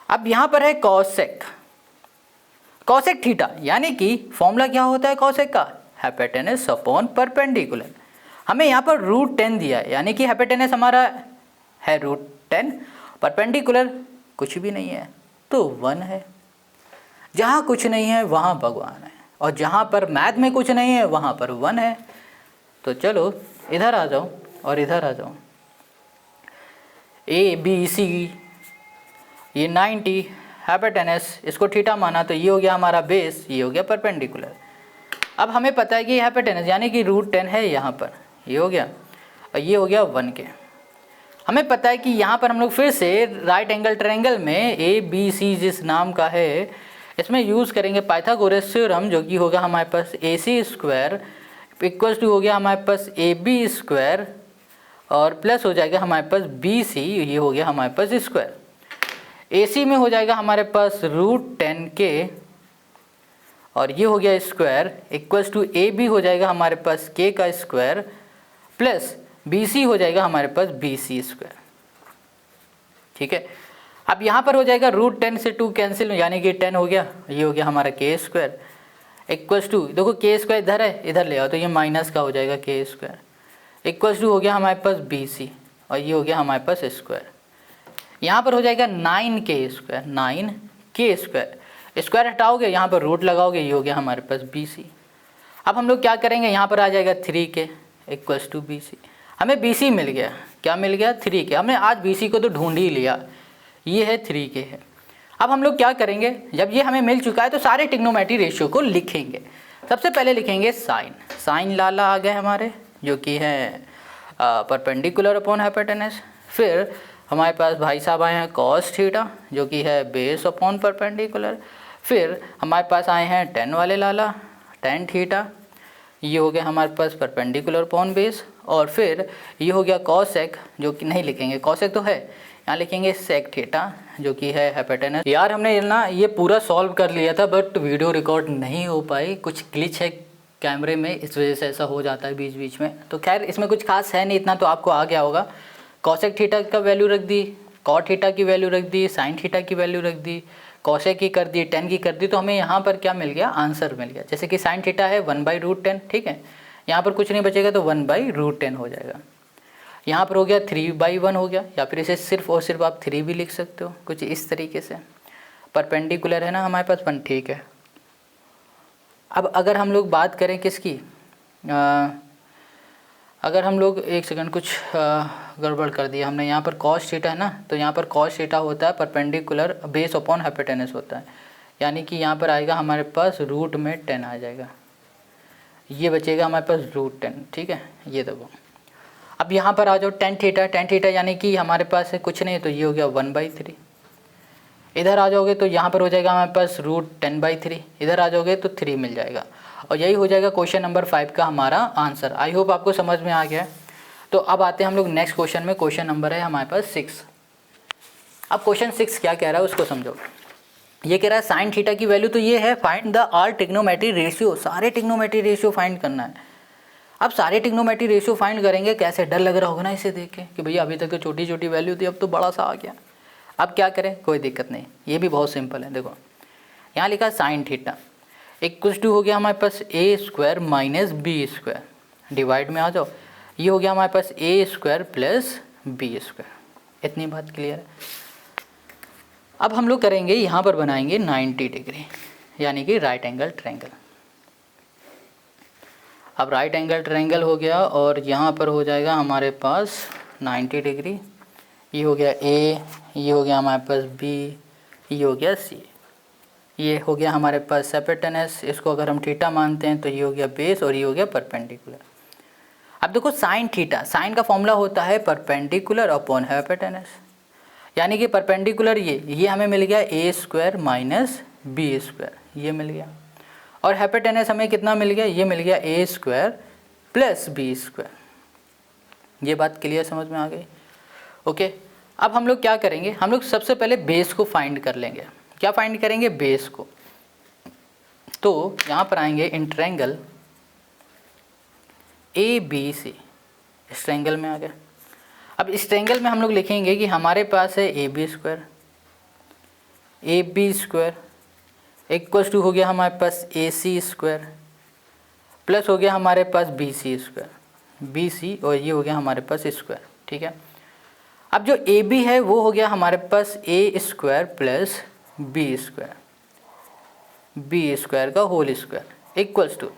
अब यहाँ पर है कॉसेक, कॉसेक थीटा यानी कि फॉर्मूला क्या होता है कॉसेक का, हाइपोटेनस अपॉन परपेंडिकुलर। हमें यहाँ पर √10 दिया है यानी कि हाइपोटेनस हमारा है √10, परपेंडिकुलर कुछ भी नहीं है तो 1 है। जहाँ कुछ नहीं है वहाँ भगवान है और जहाँ पर मैथ में कुछ नहीं है वहाँ पर 1 है। तो चलो इधर आ जाओ और इधर आ जाओ, ए बी सी ये 90 हाइपोटेनस, इसको थीटा माना तो ये हो गया हमारा बेस, ये हो गया परपेंडिकुलर। अब हमें पता है कि हाइपोटेनस यानी कि √10 है यहाँ पर, ये हो गया और ये हो गया 1k। हमें पता है कि यहाँ पर हम लोग फिर से राइट एंगल ट्रायंगल में ए बी सी जिस नाम का है इसमें यूज़ करेंगे पाइथागोरस थ्योरम, जो कि होगा हमारे पास AC² इक्वल्स टू हो गया हमारे पास AB² और प्लस हो जाएगा हमारे पास BC, ये हो गया हमारे पास स्क्वायर। AC में हो जाएगा हमारे पास √10k और ये हो गया स्क्वायर इक्वल्स टू AB हो जाएगा हमारे पास k का स्क्वायर प्लस BC हो जाएगा हमारे पास BC²। ठीक है, अब यहाँ पर हो जाएगा √10 से 2 कैंसिल यानी कि 10 हो गया, ये हो गया हमारा k² इक्वल्स टू, देखो k² इधर है, इधर ले आओ तो ये माइनस का हो जाएगा k² इक्वल्स टू हो गया हमारे पास BC और ये हो गया हमारे पास स्क्वायर। यहाँ पर हो जाएगा 9k², 9k², स्क्वायर हटाओगे यहाँ पर रूट लगाओगे, ये हो गया हमारे पास BC। अब हम लोग क्या करेंगे, यहाँ पर आ जाएगा 3k इक्वल्स टू BC। हमें BC मिल गया, क्या मिल गया 3k। हमने आज BC को तो ढूंढ ही लिया, ये है 3k है। अब हम लोग क्या करेंगे, जब ये हमें मिल चुका है तो सारे ट्रिग्नोमेट्री रेशियो को लिखेंगे। सबसे पहले लिखेंगे साइन, साइन लाला आ गए हमारे जो कि है परपेंडिकुलर अपॉन हाइपोटेनस। फिर हमारे पास भाई साहब आए हैं कॉस थीटा जो कि है बेस अपॉन परपेंडिकुलर। फिर हमारे पास आए हैं टेन वाले लाला, टेन थीटा, ये हो गया हमारे पास परपेंडिकुलर अपॉन बेस। और फिर ये हो गया कॉसेक, जो कि नहीं लिखेंगे, कॉसेक तो है, यहाँ लिखेंगे सेक थीटा जो कि है हाइपोटेनस। यार हमने ना ये पूरा सॉल्व कर लिया था बट वीडियो रिकॉर्ड नहीं हो पाई, कुछ ग्लिच है कैमरे में, इस वजह से ऐसा हो जाता है बीच बीच में। तो खैर इसमें कुछ खास है नहीं, इतना तो आपको आ गया होगा। कॉसेक थीटा का वैल्यू रख दी, कॉट थीटा की वैल्यू रख दी, साइन थीटा की वैल्यू रख दी, कॉसेक की कर दी, टेन की कर दी, तो हमें यहाँ पर क्या मिल गया, आंसर मिल गया। जैसे कि साइन थीटा है 1/√10, ठीक है, यहाँ पर कुछ नहीं बचेगा तो 1/√10 हो जाएगा। यहाँ पर हो गया 3/1 हो गया, या फिर इसे सिर्फ और सिर्फ आप 3 भी लिख सकते हो, कुछ इस तरीके से। परपेंडिकुलर है ना हमारे पास 1, ठीक है। अब अगर हम लोग बात करें किसकी, अगर हम लोग एक सेकंड, कुछ गड़बड़ कर दिया हमने, यहाँ पर कॉस थीटा है ना, तो यहाँ पर कॉस थीटा होता है परपेंडिकुलर बेस अपॉन हाइपोटेनस होता है, यानी कि यहाँ पर आएगा हमारे पास रूट में 10 आ जाएगा, ये बचेगा हमारे पास √10, ठीक है। ये देखो अब यहाँ पर आ जाओ टेन थीटा यानी कि हमारे पास है कुछ नहीं, तो ये हो गया 1/3। इधर आ जाओगे तो यहाँ पर हो जाएगा हमारे पास √10/3, इधर आ जाओगे तो 3 मिल जाएगा, और यही हो जाएगा क्वेश्चन नंबर 5 का हमारा आंसर। आई होप आपको समझ में आ गया है। तो अब आते हैं हम लोग नेक्स्ट क्वेश्चन में, क्वेश्चन नंबर है हमारे पास 6। अब क्वेश्चन 6 क्या कह रहा है उसको समझो। ये कह रहा है साइन थीटा की वैल्यू तो ये है, find the all trigonometry ratio, सारे ट्रिग्नोमेट्री रेशियो फाइंड करना है। अब सारे ट्रिग्नोमेट्री रेशियो फाइंड करेंगे, कैसे डर लग रहा होगा ना इसे देख के कि भैया अभी तक तो छोटी छोटी वैल्यू थी, अब तो बड़ा सा आ गया। अब क्या करें, कोई दिक्कत नहीं, ये भी बहुत सिंपल है। देखो यहाँ लिखा साइन थीटा इक्वल्स टू हो गया हमारे पास a² - b², डिवाइड में आ जाओ, ये हो गया हमारे पास a² + b²। इतनी बात क्लियर है। अब हम लोग करेंगे, यहाँ पर बनाएंगे 90 डिग्री, यानी कि राइट एंगल ट्रायंगल। अब राइट एंगल ट्रायंगल हो गया और यहाँ पर हो जाएगा हमारे पास 90 डिग्री, ये हो गया A, ये हो गया हमारे पास B, ये हो गया C, ये हो गया हमारे पास हाइपोटेनस, इसको अगर हम थीटा मानते हैं तो ये हो गया बेस और ये हो गया परपेंडिकुलर। अब देखो साइन थीटा, साइन का फॉर्मूला होता है परपेंडिकुलर अपॉन हाइपोटेनस, यानी कि परपेंडिकुलर ये हमें मिल गया a² - b², ये मिल गया, और हाइपोटेनस हमें कितना मिल गया, ये मिल गया a² + b²। ये बात क्लियर समझ में आ गई। ओके, अब हम लोग क्या करेंगे, हम लोग सबसे पहले बेस को फाइंड कर लेंगे। क्या फाइंड करेंगे, बेस को। तो यहाँ पर आएंगे इन ट्रायंगल ABC, इस ट्रायंगल में आ गया। अब इस ट्रायंगल में हम लोग लिखेंगे कि हमारे पास है AB² इक्वल्स टू हो गया हमारे पास AC² प्लस हो गया हमारे पास BC, और ये हो गया हमारे पास स्क्वायर, ठीक है। अब जो AB है वो हो गया हमारे पास A² + B² का whole square equals to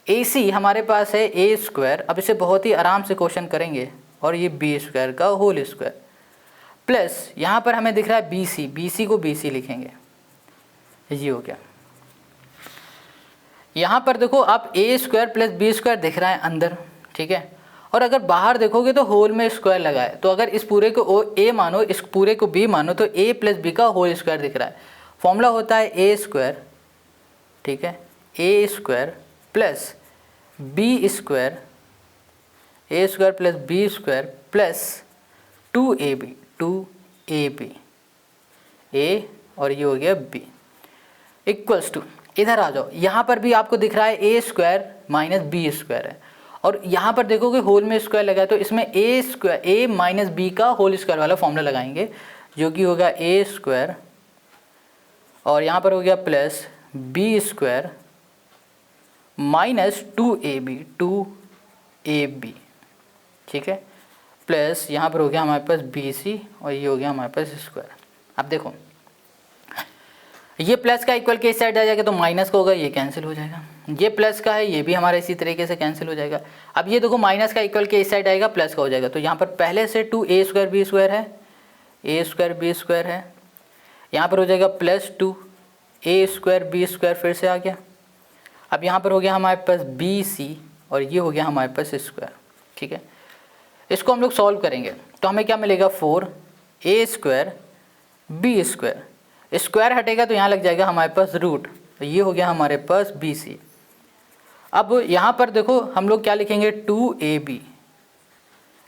AC हमारे पास है A², अब इसे बहुत ही आराम से क्वेश्चन करेंगे, और ये B² का होल स्क्वायर प्लस यहाँ पर हमें दिख रहा है BC को BC लिखेंगे, ये हो गया। यहाँ पर देखो आप A² + B² दिख रहा है अंदर, ठीक है, और अगर बाहर देखोगे तो होल में स्क्वायर लगा है, तो अगर इस पूरे को A मानो, इस पूरे को B मानो, तो A + B का होल स्क्वायर दिख रहा है। फॉर्मूला होता है A², ठीक है, A² + B² + B² plus 2AB A, और ये हो गया B इक्वल्स टू, इधर आ जाओ, यहाँ पर भी आपको दिख रहा है A² - B² है, और यहाँ पर देखोगे होल में स्क्वायर लगा है, तो इसमें A - B का होल स्क्वायर वाला फॉर्मूला लगाएंगे, जो कि होगा A², और यहाँ पर हो गया प्लस B² - 2AB, ठीक है, प्लस यहाँ पर हो गया हमारे पास BC, और ये हो गया हमारे पास स्क्वायर। अब देखो ये प्लस का इक्वल के इस साइड आ जाएगा तो माइनस का होगा, ये कैंसिल हो जाएगा। ये प्लस का है, ये भी हमारा इसी तरीके से कैंसिल हो जाएगा। अब ये देखो माइनस का इक्वल के इस साइड आएगा, प्लस का हो जाएगा, तो यहाँ पर पहले से 2A² B² है, A² B² है, यहाँ पर हो जाएगा प्लस 2A² B² फिर से आ गया। अब यहाँ पर हो गया हमारे पास BC, और ये हो गया हमारे पास स्क्वायर, ठीक है। इसको हम लोग सॉल्व करेंगे तो हमें क्या मिलेगा, 4A² B², स्क्वायर हटेगा तो यहाँ लग जाएगा हमारे पास रूट, तो ये हो गया हमारे पास BC। अब यहाँ पर देखो हम लोग क्या लिखेंगे, 2AB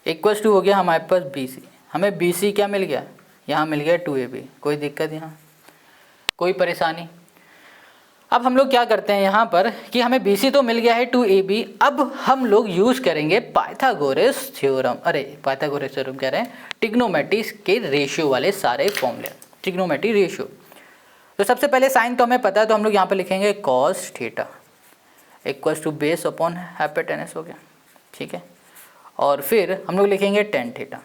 इक्वल्स टू हो गया हमारे पास BC। हमें BC क्या मिल गया, यहाँ मिल गया 2AB। कोई दिक्कत यहाँ, कोई परेशानी? अब हम लोग क्या करते हैं यहाँ पर कि हमें BC तो मिल गया है 2AB। अब हम लोग यूज़ करेंगे पाइथागोरस थ्योरम, अरे पाइथागोरस थ्योरम कह रहे हैं, ट्रिग्नोमेट्री के रेशियो वाले सारे फॉर्मूले, ट्रिग्नोमेट्री रेशियो। तो सबसे पहले साइन तो हमें पता है, तो हम लोग यहाँ पर लिखेंगे cos theta equals to base upon hypotenuse हो गया, ठीक है। और फिर हम लोग लिखेंगे टेन थीटा।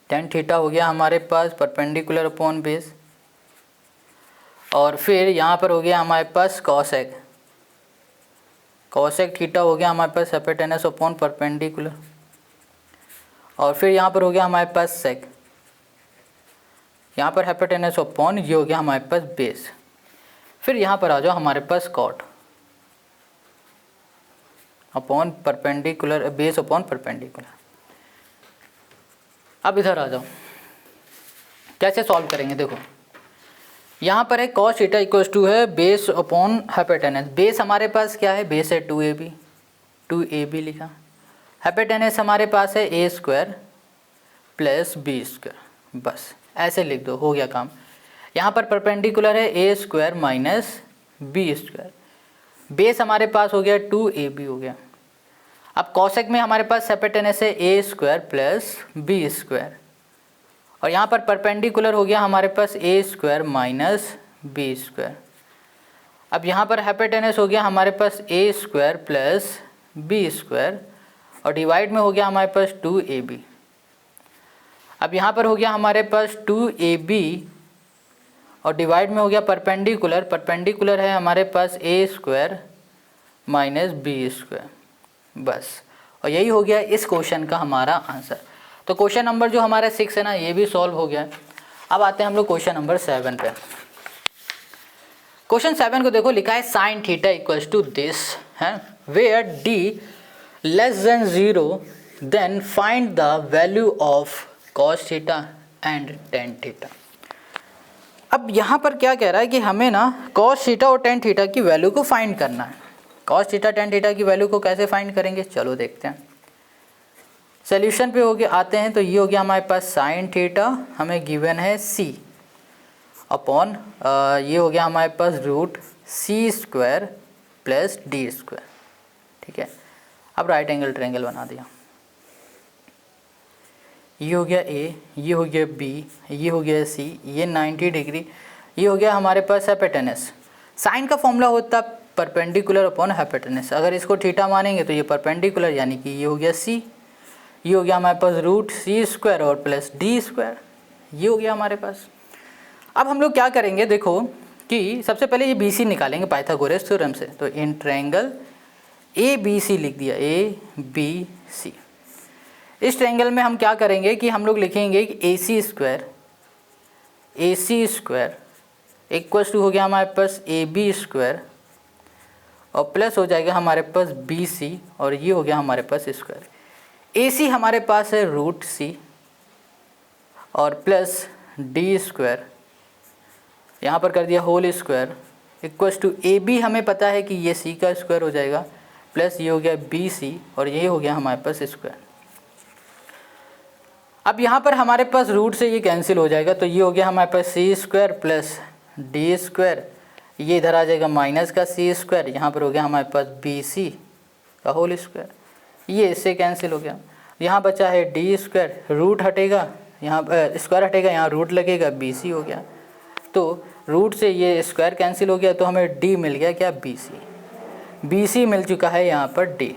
टेन थीटा हो गया हमारे पास परपेंडिकुलर अपॉन बेस। और फिर यहाँ पर हो गया हमारे पास कॉसेक, कॉसेक थीटा हो गया हमारे पास हाइपोटेनस अपॉन परपेंडिकुलर। और फिर यहाँ पर हो गया हमारे पास सेक, यहाँ पर हाइपोटेनस अपॉन ये हो गया हमारे पास बेस। फिर यहाँ पर आ जाओ हमारे पास cot upon perpendicular, base upon perpendicular. अब इधर आ जाओ, कैसे सॉल्व करेंगे? देखो यहाँ पर है कॉस थीटा इक्वल्स टू है बेस अपॉन हाइपोटेनस। बेस हमारे पास क्या है, बेस है 2AB, 2AB लिखा। हाइपोटेनस हमारे पास है A square plus B square, बस ऐसे लिख दो, हो गया काम। यहाँ पर परपेंडिकुलर है A square minus B square. Base हमारे पास हो गया 2AB हो गया। अब कॉसेक में हमारे पास हाइपोटेनस है A square plus B square, और यहाँ पर परपेंडिकुलर हो गया हमारे पास A square minus B square. अब यहाँ पर हाइपोटेनस हो गया हमारे पास A square plus B square, और डिवाइड में हो गया हमारे पास 2AB। अब यहाँ पर हो गया हमारे पास 2AB, और डिवाइड में हो गया परपेंडिकुलर, परपेंडिकुलर है हमारे पास A square minus B square, बस। और यही हो गया इस क्वेश्चन का हमारा आंसर। तो क्वेश्चन नंबर जो हमारा 6 है ना, ये भी सॉल्व हो गया है। अब आते हैं हम लोग क्वेश्चन नंबर 7 पे। क्वेश्चन 7 को देखो, लिखा है sine theta equals to this है, where D less than 0 then find the value of cos theta and tan theta. अब यहाँ पर क्या कह रहा है कि हमें ना कॉस थीटा और टेन थीटा की वैल्यू को फाइंड करना है। कॉस थीटा टेन थीटा की वैल्यू को कैसे फाइंड करेंगे, चलो देखते हैं। सॉल्यूशन पे हो गया, आते हैं। तो ये हो गया हमारे पास साइन थीटा, हमें गिवन है C अपॉन ये हो गया हमारे पास root C square plus D square, ठीक है। अब राइट एंगल ट्रायंगल बना दिया। ये हो गया A, ये हो गया B, ये हो गया C, ये 90 डिग्री, ये हो गया हमारे पास हाइपोटेनस। साइन का फॉर्मूला होता है परपेंडिकुलर अपॉन हाइपोटेनस। अगर इसको थीटा मानेंगे तो ये परपेंडिकुलर, यानी कि ये हो गया C, ये हो गया हमारे पास रूट C स्क्वायर और प्लस D स्क्वायर, ये हो गया हमारे पास। अब हम लोग क्या करेंगे, देखो कि सबसे पहले ये BC निकालेंगे पाइथागोरस थ्योरम से। तो इन ट्रायंगल ABC लिख दिया, ABC। इस ट्रायंगल में हम क्या करेंगे कि हम लोग लिखेंगे कि AC स्क्वायर इक्वल्स टू हो गया हमारे पास AB स्क्वायर, और प्लस हो जाएगा हमारे पास BC, और ये हो गया हमारे पास स्क्वायर। AC हमारे पास है रूट C और प्लस D स्क्वायर, यहाँ पर कर दिया whole square, equals to AB हमें पता है कि ये C का स्क्वायर हो जाएगा, प्लस ये हो गया BC, और ये हो गया हमारे पास स्क्वायर। अब यहाँ पर हमारे पास रूट से ये कैंसिल हो जाएगा, तो ये हो गया हमारे पास C square plus D square, ये इधर आ जाएगा माइनस का C स्क्वायर, यहाँ पर हो गया हमारे पास BC का होल स्क्वायर, ये इससे कैंसिल हो गया। यहाँ बचा है D स्क्वायर, रूट हटेगा, यहाँ स्क्वायर हटेगा, यहाँ रूट लगेगा, BC हो गया। तो रूट से ये स्क्वायर कैंसिल हो गया, तो हमें D मिल गया क्या, BC मिल चुका है यहाँ पर D,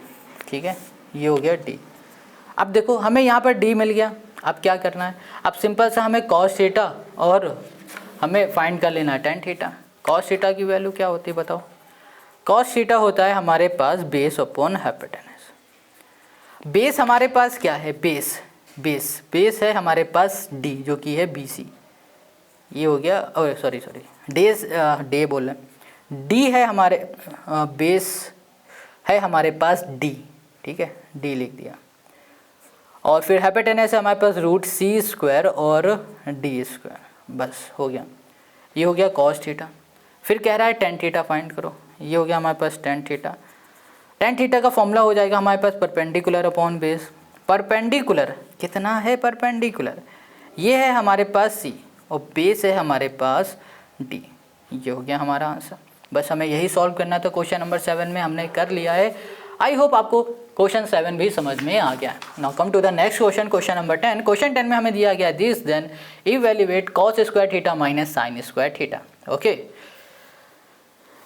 ठीक है, ये हो गया D। अब देखो हमें यहाँ पर D मिल गया, अब क्या करना है, अब सिंपल सा हमें कॉस थीटा और हमें फाइंड कर लेना है टेन थीटा। कॉस थीटा की वैल्यू क्या होती है बताओ? कॉस थीटा होता है हमारे पास बेस अपॉन हाइपोटेनस। बेस हमारे पास क्या है, बेस है हमारे पास D जो कि है BC, ये हो गया, और सॉरी डे बोल रहे, D है हमारे बेस है हमारे पास D, ठीक है, D लिख दिया। और फिर हाइपोटेनस है हमारे पास रूट C स्क्वायर और D स्क्वायर, बस हो गया, ये हो गया कॉस थीटा। फिर कह रहा है टेन थीटा फाइंड करो, ये हो गया हमारे पास टेन थीटा। टेन थीटा का फॉर्मूला हो जाएगा हमारे पास परपेंडिकुलर अपॉन बेस। परपेंडिकुलर कितना है, परपेंडिकुलर ये है हमारे पास सी और बेस है हमारे पास डी। ये हो गया हमारा आंसर। बस हमें यही सॉल्व करना था। क्वेश्चन नंबर 7 में हमने कर लिया है। आई होप आपको क्वेश्चन 7 भी समझ में आ गया। Now come to the next question, question number 10। Question 10 में हमें दिया गया this then evaluate cos square theta minus sine square theta. Okay,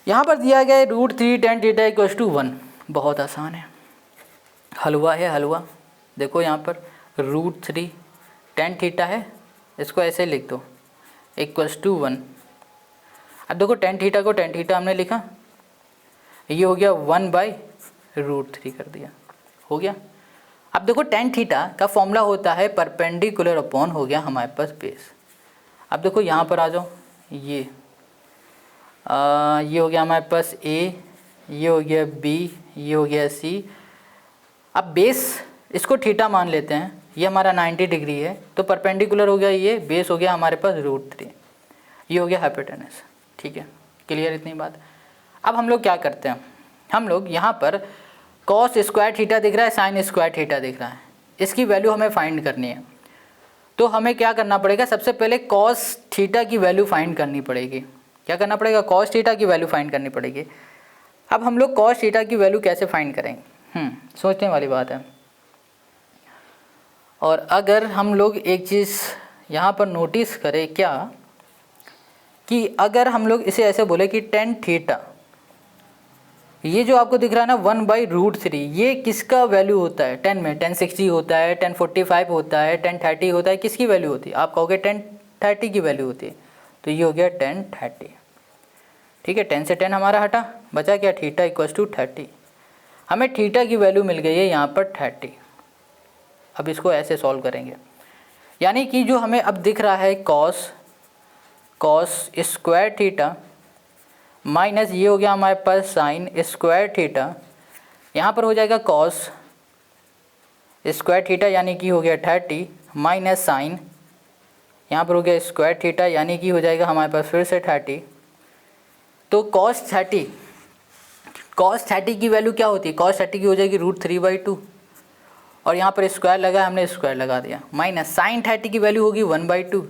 यहाँ पर दिया गया है √3 tan थीटा इक्वल्स टू 1। बहुत आसान है, हलवा है हलवा। देखो यहाँ पर √3 tan थीटा है, इसको ऐसे लिख दो इक्वल्स टू 1। अब देखो tan थीटा को tan थीटा हमने लिखा, ये हो गया 1/√3 कर दिया, हो गया। अब देखो tan थीटा का फॉर्मूला होता है परपेंडिकुलर अपॉन हो गया हमारे पास बेस। अब देखो यहाँ पर आ जाओ, ये हो गया हमारे पास A, ये हो गया B, ये हो गया C। अब बेस इसको थीटा मान लेते हैं, ये हमारा 90 डिग्री है तो परपेंडिकुलर हो गया, ये बेस हो गया हमारे पास √3, ये हो गया हाइपोटेनस। ठीक है, क्लियर इतनी बात। अब हम लोग क्या करते हैं, हम लोग यहाँ पर कॉस स्क्वायर थीटा दिख रहा है, साइन स्क्वायर थीटा दिख रहा है, इसकी वैल्यू हमें फाइंड करनी है। तो हमें क्या करना पड़ेगा, सबसे पहले कॉस थीटा की वैल्यू फाइंड करनी पड़ेगी। क्या करना पड़ेगा, कॉस थीटा की वैल्यू फाइंड करनी पड़ेगी। अब हम लोग कॉस थीटा की वैल्यू कैसे फाइंड करेंगे, सोचने वाली बात है। और अगर हम लोग एक चीज़ यहाँ पर नोटिस करें क्या, कि अगर हम लोग इसे ऐसे बोले कि tan थीटा, ये जो आपको दिख रहा है ना 1/√3, ये किसका वैल्यू होता है, 10 में tan 60 होता है, tan 45 होता है, tan 30 होता है, किसकी वैल्यू होती है, आप कहोगे tan 30 की वैल्यू होती है। तो ये हो गया tan 30। ठीक है, 10 से 10 हमारा हटा, बचा क्या, थीटा इक्वल्स टू 30। हमें थीटा की वैल्यू मिल गई है यहाँ पर 30। अब इसको ऐसे सॉल्व करेंगे, यानी कि जो हमें अब दिख रहा है कॉस स्क्वायर थीटा माइनस ये हो गया हमारे पास साइन स्क्वायर थीटा, यहाँ पर हो जाएगा कॉस स्क्वायर थीटा यानी कि हो गया 30 माइनस साइन, यहाँ पर हो गया स्क्वायर थीटा यानी कि हो जाएगा हमारे पास फिर से 30। तो cos 30 की वैल्यू क्या होती है, cos 30 की हो जाएगी √3/2 और यहाँ पर स्क्वायर लगा, हमने स्क्वायर लगा दिया, माइनस साइन 30 की वैल्यू होगी 1/2,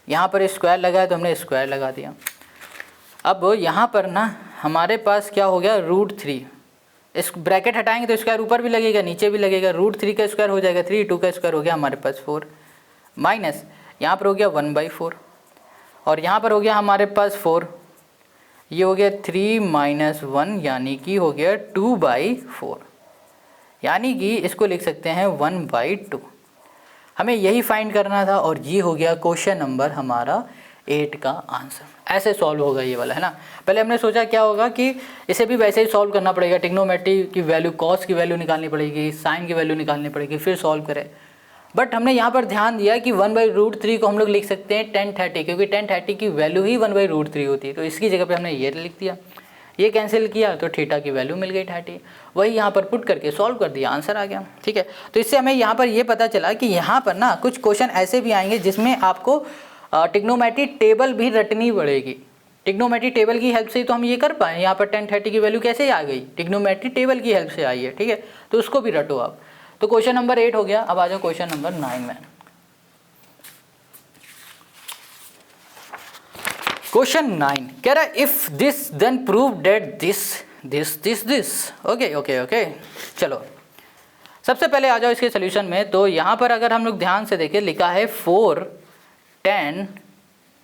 यहाँ पर स्क्वायर लगा है तो हमने स्क्वायर लगा दिया। अब यहाँ पर ना हमारे पास क्या हो गया, √3, इस ब्रैकेट हटाएंगे तो स्क्वायर ऊपर भी लगेगा नीचे भी लगेगा, √3 का स्क्वायर हो जाएगा 3, 2 का स्क्वायर हो गया हमारे पास 4, माइनस यहाँ पर हो गया 1/4 और यहाँ पर हो गया हमारे पास 4, ये हो गया 3 - 1 यानी कि हो गया 2/4, यानी कि इसको लिख सकते हैं 1/2। हमें यही फाइंड करना था और ये हो गया क्वेश्चन नंबर हमारा 8 का आंसर। ऐसे सॉल्व होगा ये वाला, है ना। पहले हमने सोचा क्या होगा कि इसे भी वैसे ही सॉल्व करना पड़ेगा, ट्रिग्नोमेट्री की वैल्यू, कॉस की वैल्यू निकालनी पड़ेगी, साइन की वैल्यू निकालनी पड़ेगी, फिर सॉल्व करें। बट हमने यहाँ पर ध्यान दिया कि 1/√3 को हम लोग लिख सकते हैं tan 30, क्योंकि tan 30 की वैल्यू ही 1/√3 होती है, तो इसकी जगह पे हमने ये लिख दिया, ये कैंसिल किया तो थीटा की वैल्यू मिल गई 30, वही यहाँ पर पुट करके सॉल्व कर दिया, आंसर आ गया। ठीक है, तो इससे हमें यहाँ पर ये पता चला कि यहाँ पर ना कुछ क्वेश्चन ऐसे भी आएंगे जिसमें आपको ट्रिग्नोमेट्री टेबल भी रटनी पड़ेगी। ट्रिग्नोमेट्री टेबल की हेल्प से तो हम ये कर पाए, यहाँ पर tan 30 की वैल्यू कैसे आ गई, ट्रिग्नोमेट्री टेबल की हेल्प से आई है। ठीक है, तो उसको भी रटो आप। तो क्वेश्चन नंबर 8 हो गया। अब आ जाओ क्वेश्चन नंबर 9 में। क्वेश्चन 9 कह रहा है if this then prove that this. Okay, चलो सबसे पहले आ जाओ इसके सोल्यूशन में। तो यहाँ पर अगर हम लोग ध्यान से देखें, लिखा है 4 tan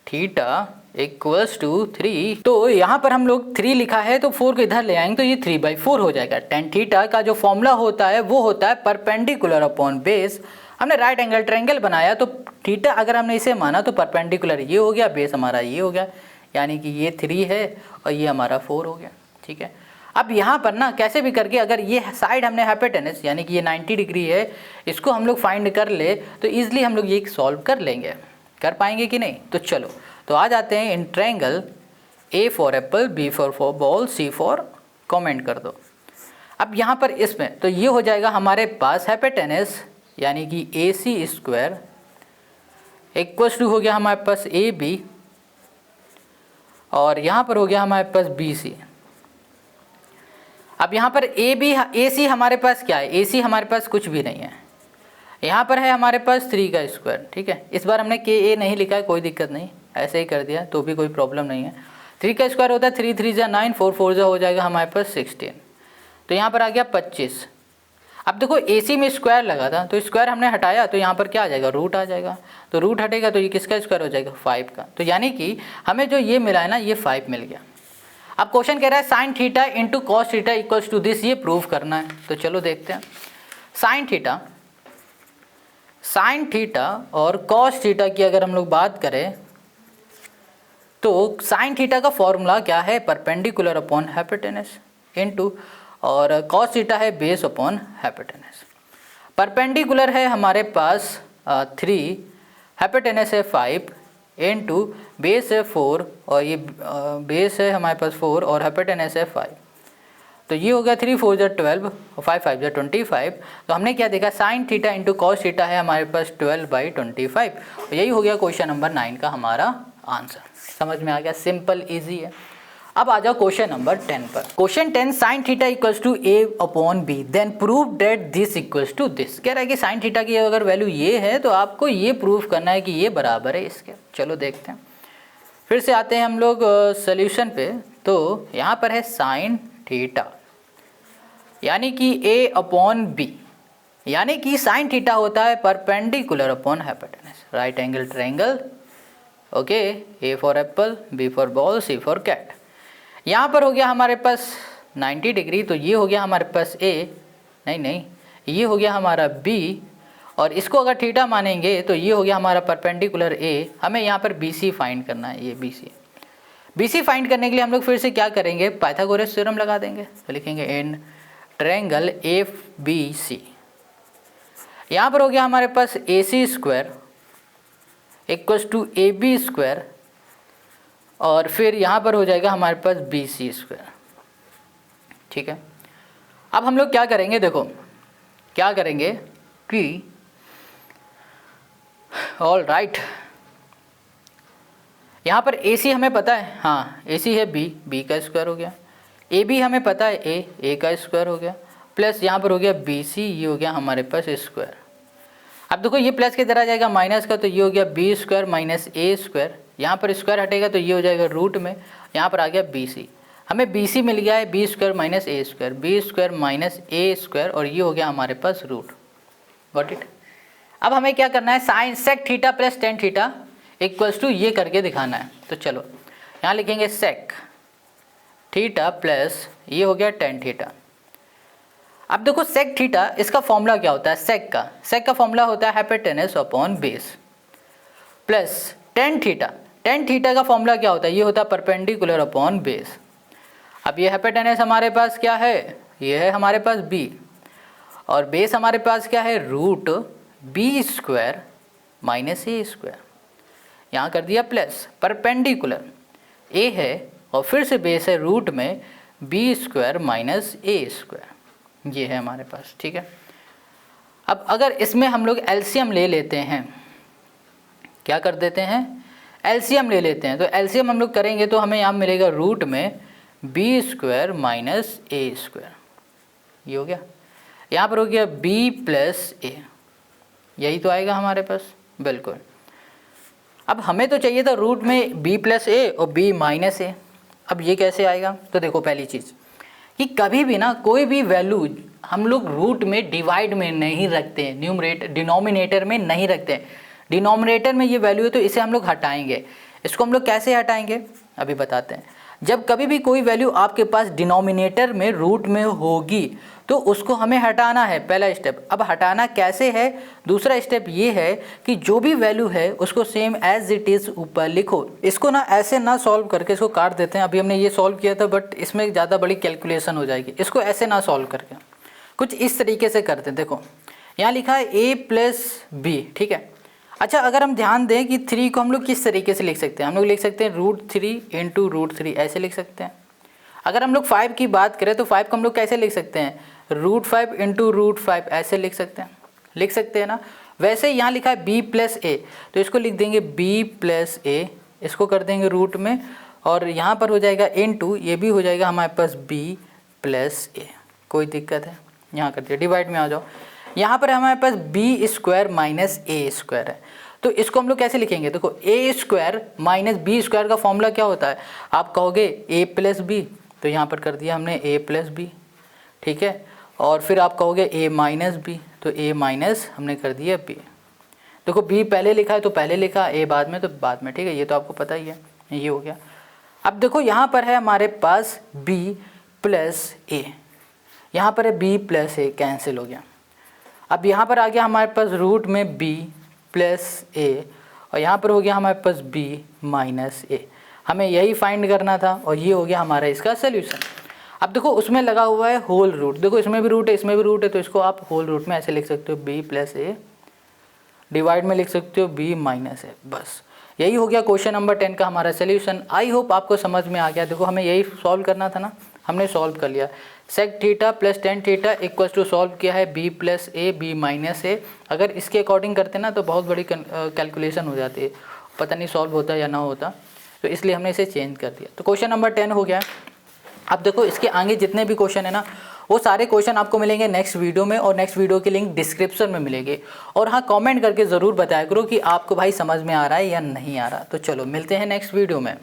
थीटा इक्वल्स टू 3। तो यहाँ पर हम लोग 3 लिखा है तो 4 को इधर ले आएंगे तो ये 3/4 हो जाएगा। tan थीटा का जो फॉर्मूला होता है वो होता है परपेंडिकुलर अपॉन बेस। हमने राइट एंगल ट्रायंगल बनाया तो थीटा अगर हमने इसे माना तो परपेंडिकुलर ये हो गया, बेस हमारा ये हो गया, यानी कि ये 3 है और ये हमारा 4 हो गया। ठीक है, अब यहाँ पर ना कैसे भी करके अगर ये साइड हमने हाइपोटेनस यानी कि ये 90 डिग्री है, इसको हम लोग फाइंड कर ले तो ईजिली हम लोग ये सॉल्व कर लेंगे। कर पाएंगे कि नहीं, तो चलो तो आ जाते हैं in triangle A for apple, B for ball, C for comment कर दो। अब यहाँ पर इसमें तो ये हो जाएगा हमारे पास हाइपोटेनस यानी कि AC स्क्वायर इक्वल्स टू हो गया हमारे पास AB और यहाँ पर हो गया हमारे पास BC। अब यहाँ पर AC हमारे पास क्या है, AC हमारे पास कुछ भी नहीं है, यहाँ पर है हमारे पास 3 का स्क्वायर, ठीक है। इस बार हमने के ए नहीं लिखा है, कोई दिक्कत नहीं, ऐसे ही कर दिया तो भी कोई प्रॉब्लम नहीं है। 3 का स्क्वायर होता है 3 3 जा 9, 4 4 जा हो जाएगा हमारे पास 16, तो यहाँ पर आ गया 25। अब देखो AC में स्क्वायर लगा था तो स्क्वायर हमने हटाया तो यहाँ पर क्या आ जाएगा, रूट आ जाएगा। तो रूट हटेगा तो ये किसका स्क्वायर हो जाएगा, 5 का। तो यानी कि हमें जो ये मिला है ना, ये 5 मिल गया। अब क्वेश्चन कह रहा है sine theta into cos theta equals to this, ये प्रूव करना है। तो चलो देखते हैं। साइन थीटा और कॉस थीटा की अगर हम लोग बात करें तो साइन थीटा का फॉर्मूला क्या है, परपेंडिकुलर अपॉन हाइपोटेनस इनटू, और कॉस थीटा है बेस अपॉन हाइपोटेनस। परपेंडिकुलर है हमारे पास 3, हाइपोटेनस है 5 इनटू बेस है 4, और ये बेस है हमारे पास 4 और हाइपोटेनस है 5। तो ये हो गया 3 4 जा 12 और 5 5 जा 25। तो हमने क्या देखा, sign theta into cos theta है हमारे पास 12/25। तो यही हो गया क्वेश्चन नंबर 9 का हमारा आंसर। समझ में आ गया, सिंपल इजी है। अब आ जाओ क्वेश्चन नंबर 10 पर। Question 10, sine theta equals to a upon B then prove that this equals to this. कह रहा है कि साइन थीटा की अगर वैल्यू ये है तो आपको ये प्रूव करना है कि ये बराबर है इसके। चलो देखते हैं, फिर से आते हैं हम लोग सोल्यूशन पे। तो यहाँ पर है साइन थीटा यानी कि a अपॉन बी, यानी कि साइन थीटा होता है perpendicular upon hypotenuse, right angle triangle. Okay, A for apple, B for ball, C for cat. यहाँ पर हो गया हमारे पास 90 डिग्री, तो ये हो गया हमारे पास A, नहीं ये हो गया हमारा B, और इसको अगर थीटा मानेंगे तो ये हो गया हमारा परपेंडिकुलर A। हमें यहाँ पर BC फाइंड करना है, ये BC फाइंड करने के लिए हम लोग फिर से क्या करेंगे, पाइथागोरस थ्योरम लगा देंगे। तो लिखेंगे इन ट्रायंगल FBC। यहाँ पर हो गया हमारे पास AC square equals to AB square, और फिर यहाँ पर हो जाएगा हमारे पास BC स्क्वायर, ठीक है। अब हम लोग क्या करेंगे, देखो क्या करेंगे कि ऑल राइट, यहाँ पर AC हमें पता है, हाँ AC है B का स्क्वायर हो गया, AB हमें पता है A का स्क्वायर हो गया, प्लस यहाँ पर हो गया BC, ये हो गया हमारे पास स्क्वायर। अब देखो ये प्लस किधर आ जाएगा, माइनस का, तो ये हो गया B square minus A square. यहाँ पर स्क्वायर हटेगा तो ये हो जाएगा रूट में, यहाँ पर आ गया BC। हमें BC मिल गया है B square minus A square, B square minus A square, और ये हो गया हमारे पास रूट। Got it. अब हमें क्या करना है, sine sec theta plus tan theta equals to ये करके दिखाना है। तो चलो यहाँ लिखेंगे सेक थीटा प्लस ये हो गया टेन थीटा। अब देखो सेक थीटा, इसका फॉर्मूला क्या होता है, सेक का फॉर्मूला होता है hypotenuse upon base, plus tan theta का फॉर्मूला क्या होता है, ये होता है परपेंडिकुलर अपॉन बेस। अब ये हाइपोटेनस हमारे पास क्या है, ये है हमारे पास b, और बेस हमारे पास क्या है, root b square minus a square. यहाँ कर दिया प्लस, परपेंडिकुलर a है और फिर से बेस है रूट में b square minus a square, ये है हमारे पास, ठीक है। अब अगर इसमें हम लोग एलसीएम ले लेते हैं, क्या कर देते हैं, एलसीएम ले लेते हैं, तो एलसीएम हम लोग करेंगे तो हमें यहाँ मिलेगा रूट में b square minus a square, ये हो गया। यहाँ पर हो गया b प्लस a, यही तो आएगा हमारे पास, बिल्कुल। अब हमें तो चाहिए था रूट में b प्लस a और b माइनस a। अब ये कैसे आएगा, तो देखो पहली चीज़ कि कभी भी ना कोई भी वैल्यू हम लोग रूट में डिवाइड में नहीं रखते हैं, डिनोमिनेटर में नहीं रखते हैं। डिनोमिनेटर में ये वैल्यू है तो इसे हम लोग हटाएंगे। इसको हम लोग कैसे हटाएंगे अभी बताते हैं। जब कभी भी कोई वैल्यू आपके पास डिनोमिनेटर में रूट में होगी तो उसको हमें हटाना है, पहला स्टेप। अब हटाना कैसे है, दूसरा स्टेप ये है कि जो भी वैल्यू है उसको सेम एज इट इज़ ऊपर लिखो। इसको ना ऐसे ना सॉल्व करके इसको काट देते हैं। अभी हमने ये सॉल्व किया था बट इसमें ज़्यादा बड़ी कैलकुलेशन हो जाएगी। इसको ऐसे ना सॉल्व करके कुछ इस तरीके से करते हैं। देखो यहाँ लिखा है a प्लस बी, ठीक है। अच्छा अगर हम ध्यान दें कि 3 को हम लोग किस तरीके से लिख सकते हैं, हम लोग लिख सकते हैं √3 इंटू √3, ऐसे लिख सकते हैं। अगर हम लोग 5 की बात करें तो 5 को हम लोग कैसे लिख सकते हैं, √5 इंटू √5, ऐसे लिख सकते हैं ना। वैसे यहाँ लिखा है b प्लस a, तो इसको लिख देंगे b प्लस a, इसको कर देंगे रूट में, और यहाँ पर हो जाएगा इंटू, ये भी हो जाएगा हमारे पास b प्लस a। कोई दिक्कत है, यहाँ कर दिया। डिवाइड में आ जाओ, यहाँ पर हमारे पास बी स्क्वायर माइनस ए स्क्वायर है, तो इसको हम लोग कैसे लिखेंगे? देखो ए स्क्वायर माइनस बी स्क्वायर का फॉर्मूला क्या होता है? आप कहोगे ए प्लस बी, तो यहाँ पर कर दिया हमने ए प्लस बी, ठीक है। और फिर आप कहोगे ए माइनस बी, तो ए माइनस हमने कर दिया बी। देखो बी पहले लिखा है तो पहले लिखा, ए बाद में तो बाद में, ठीक है, ये तो आपको पता ही है, ये हो गया। अब देखो यहाँ पर है हमारे पास b प्लस ए, यहाँ पर है b प्लस ए, कैंसिल हो गया। अब यहाँ पर आ गया हमारे पास रूट में b प्लस ए, और यहाँ पर हो गया हमारे पास b माइनस ए। हमें यही फाइंड करना था और ये हो गया हमारा इसका सोल्यूशन। अब देखो उसमें लगा हुआ है होल रूट, देखो इसमें भी रूट है इसमें भी रूट है, तो इसको आप होल रूट में ऐसे लिख सकते हो b प्लस ए, डिवाइड में लिख सकते हो b माइनस ए। बस यही हो गया क्वेश्चन नंबर 10 का हमारा सोल्यूशन। आई होप आपको समझ में आ गया। देखो हमें यही सॉल्व करना था ना, हमने सॉल्व कर लिया। Sec theta plus tan theta equal to solve किया है b plus A b minus A. अगर इसके अकॉर्डिंग करते ना तो बहुत बड़ी कैलकुलेशन हो जाती है, पता नहीं सॉल्व होता या ना होता, तो इसलिए हमने इसे चेंज कर दिया। तो क्वेश्चन नंबर 10 हो गया। अब देखो इसके आगे जितने भी क्वेश्चन है ना, वो सारे क्वेश्चन आपको मिलेंगे नेक्स्ट वीडियो में, और नेक्स्ट वीडियो की लिंक डिस्क्रिप्शन में मिलेगी। और हाँ, कमेंट करके ज़रूर बताया करो कि आपको भाई समझ में आ रहा है या नहीं आ रहा। तो चलो मिलते हैं नेक्स्ट वीडियो में।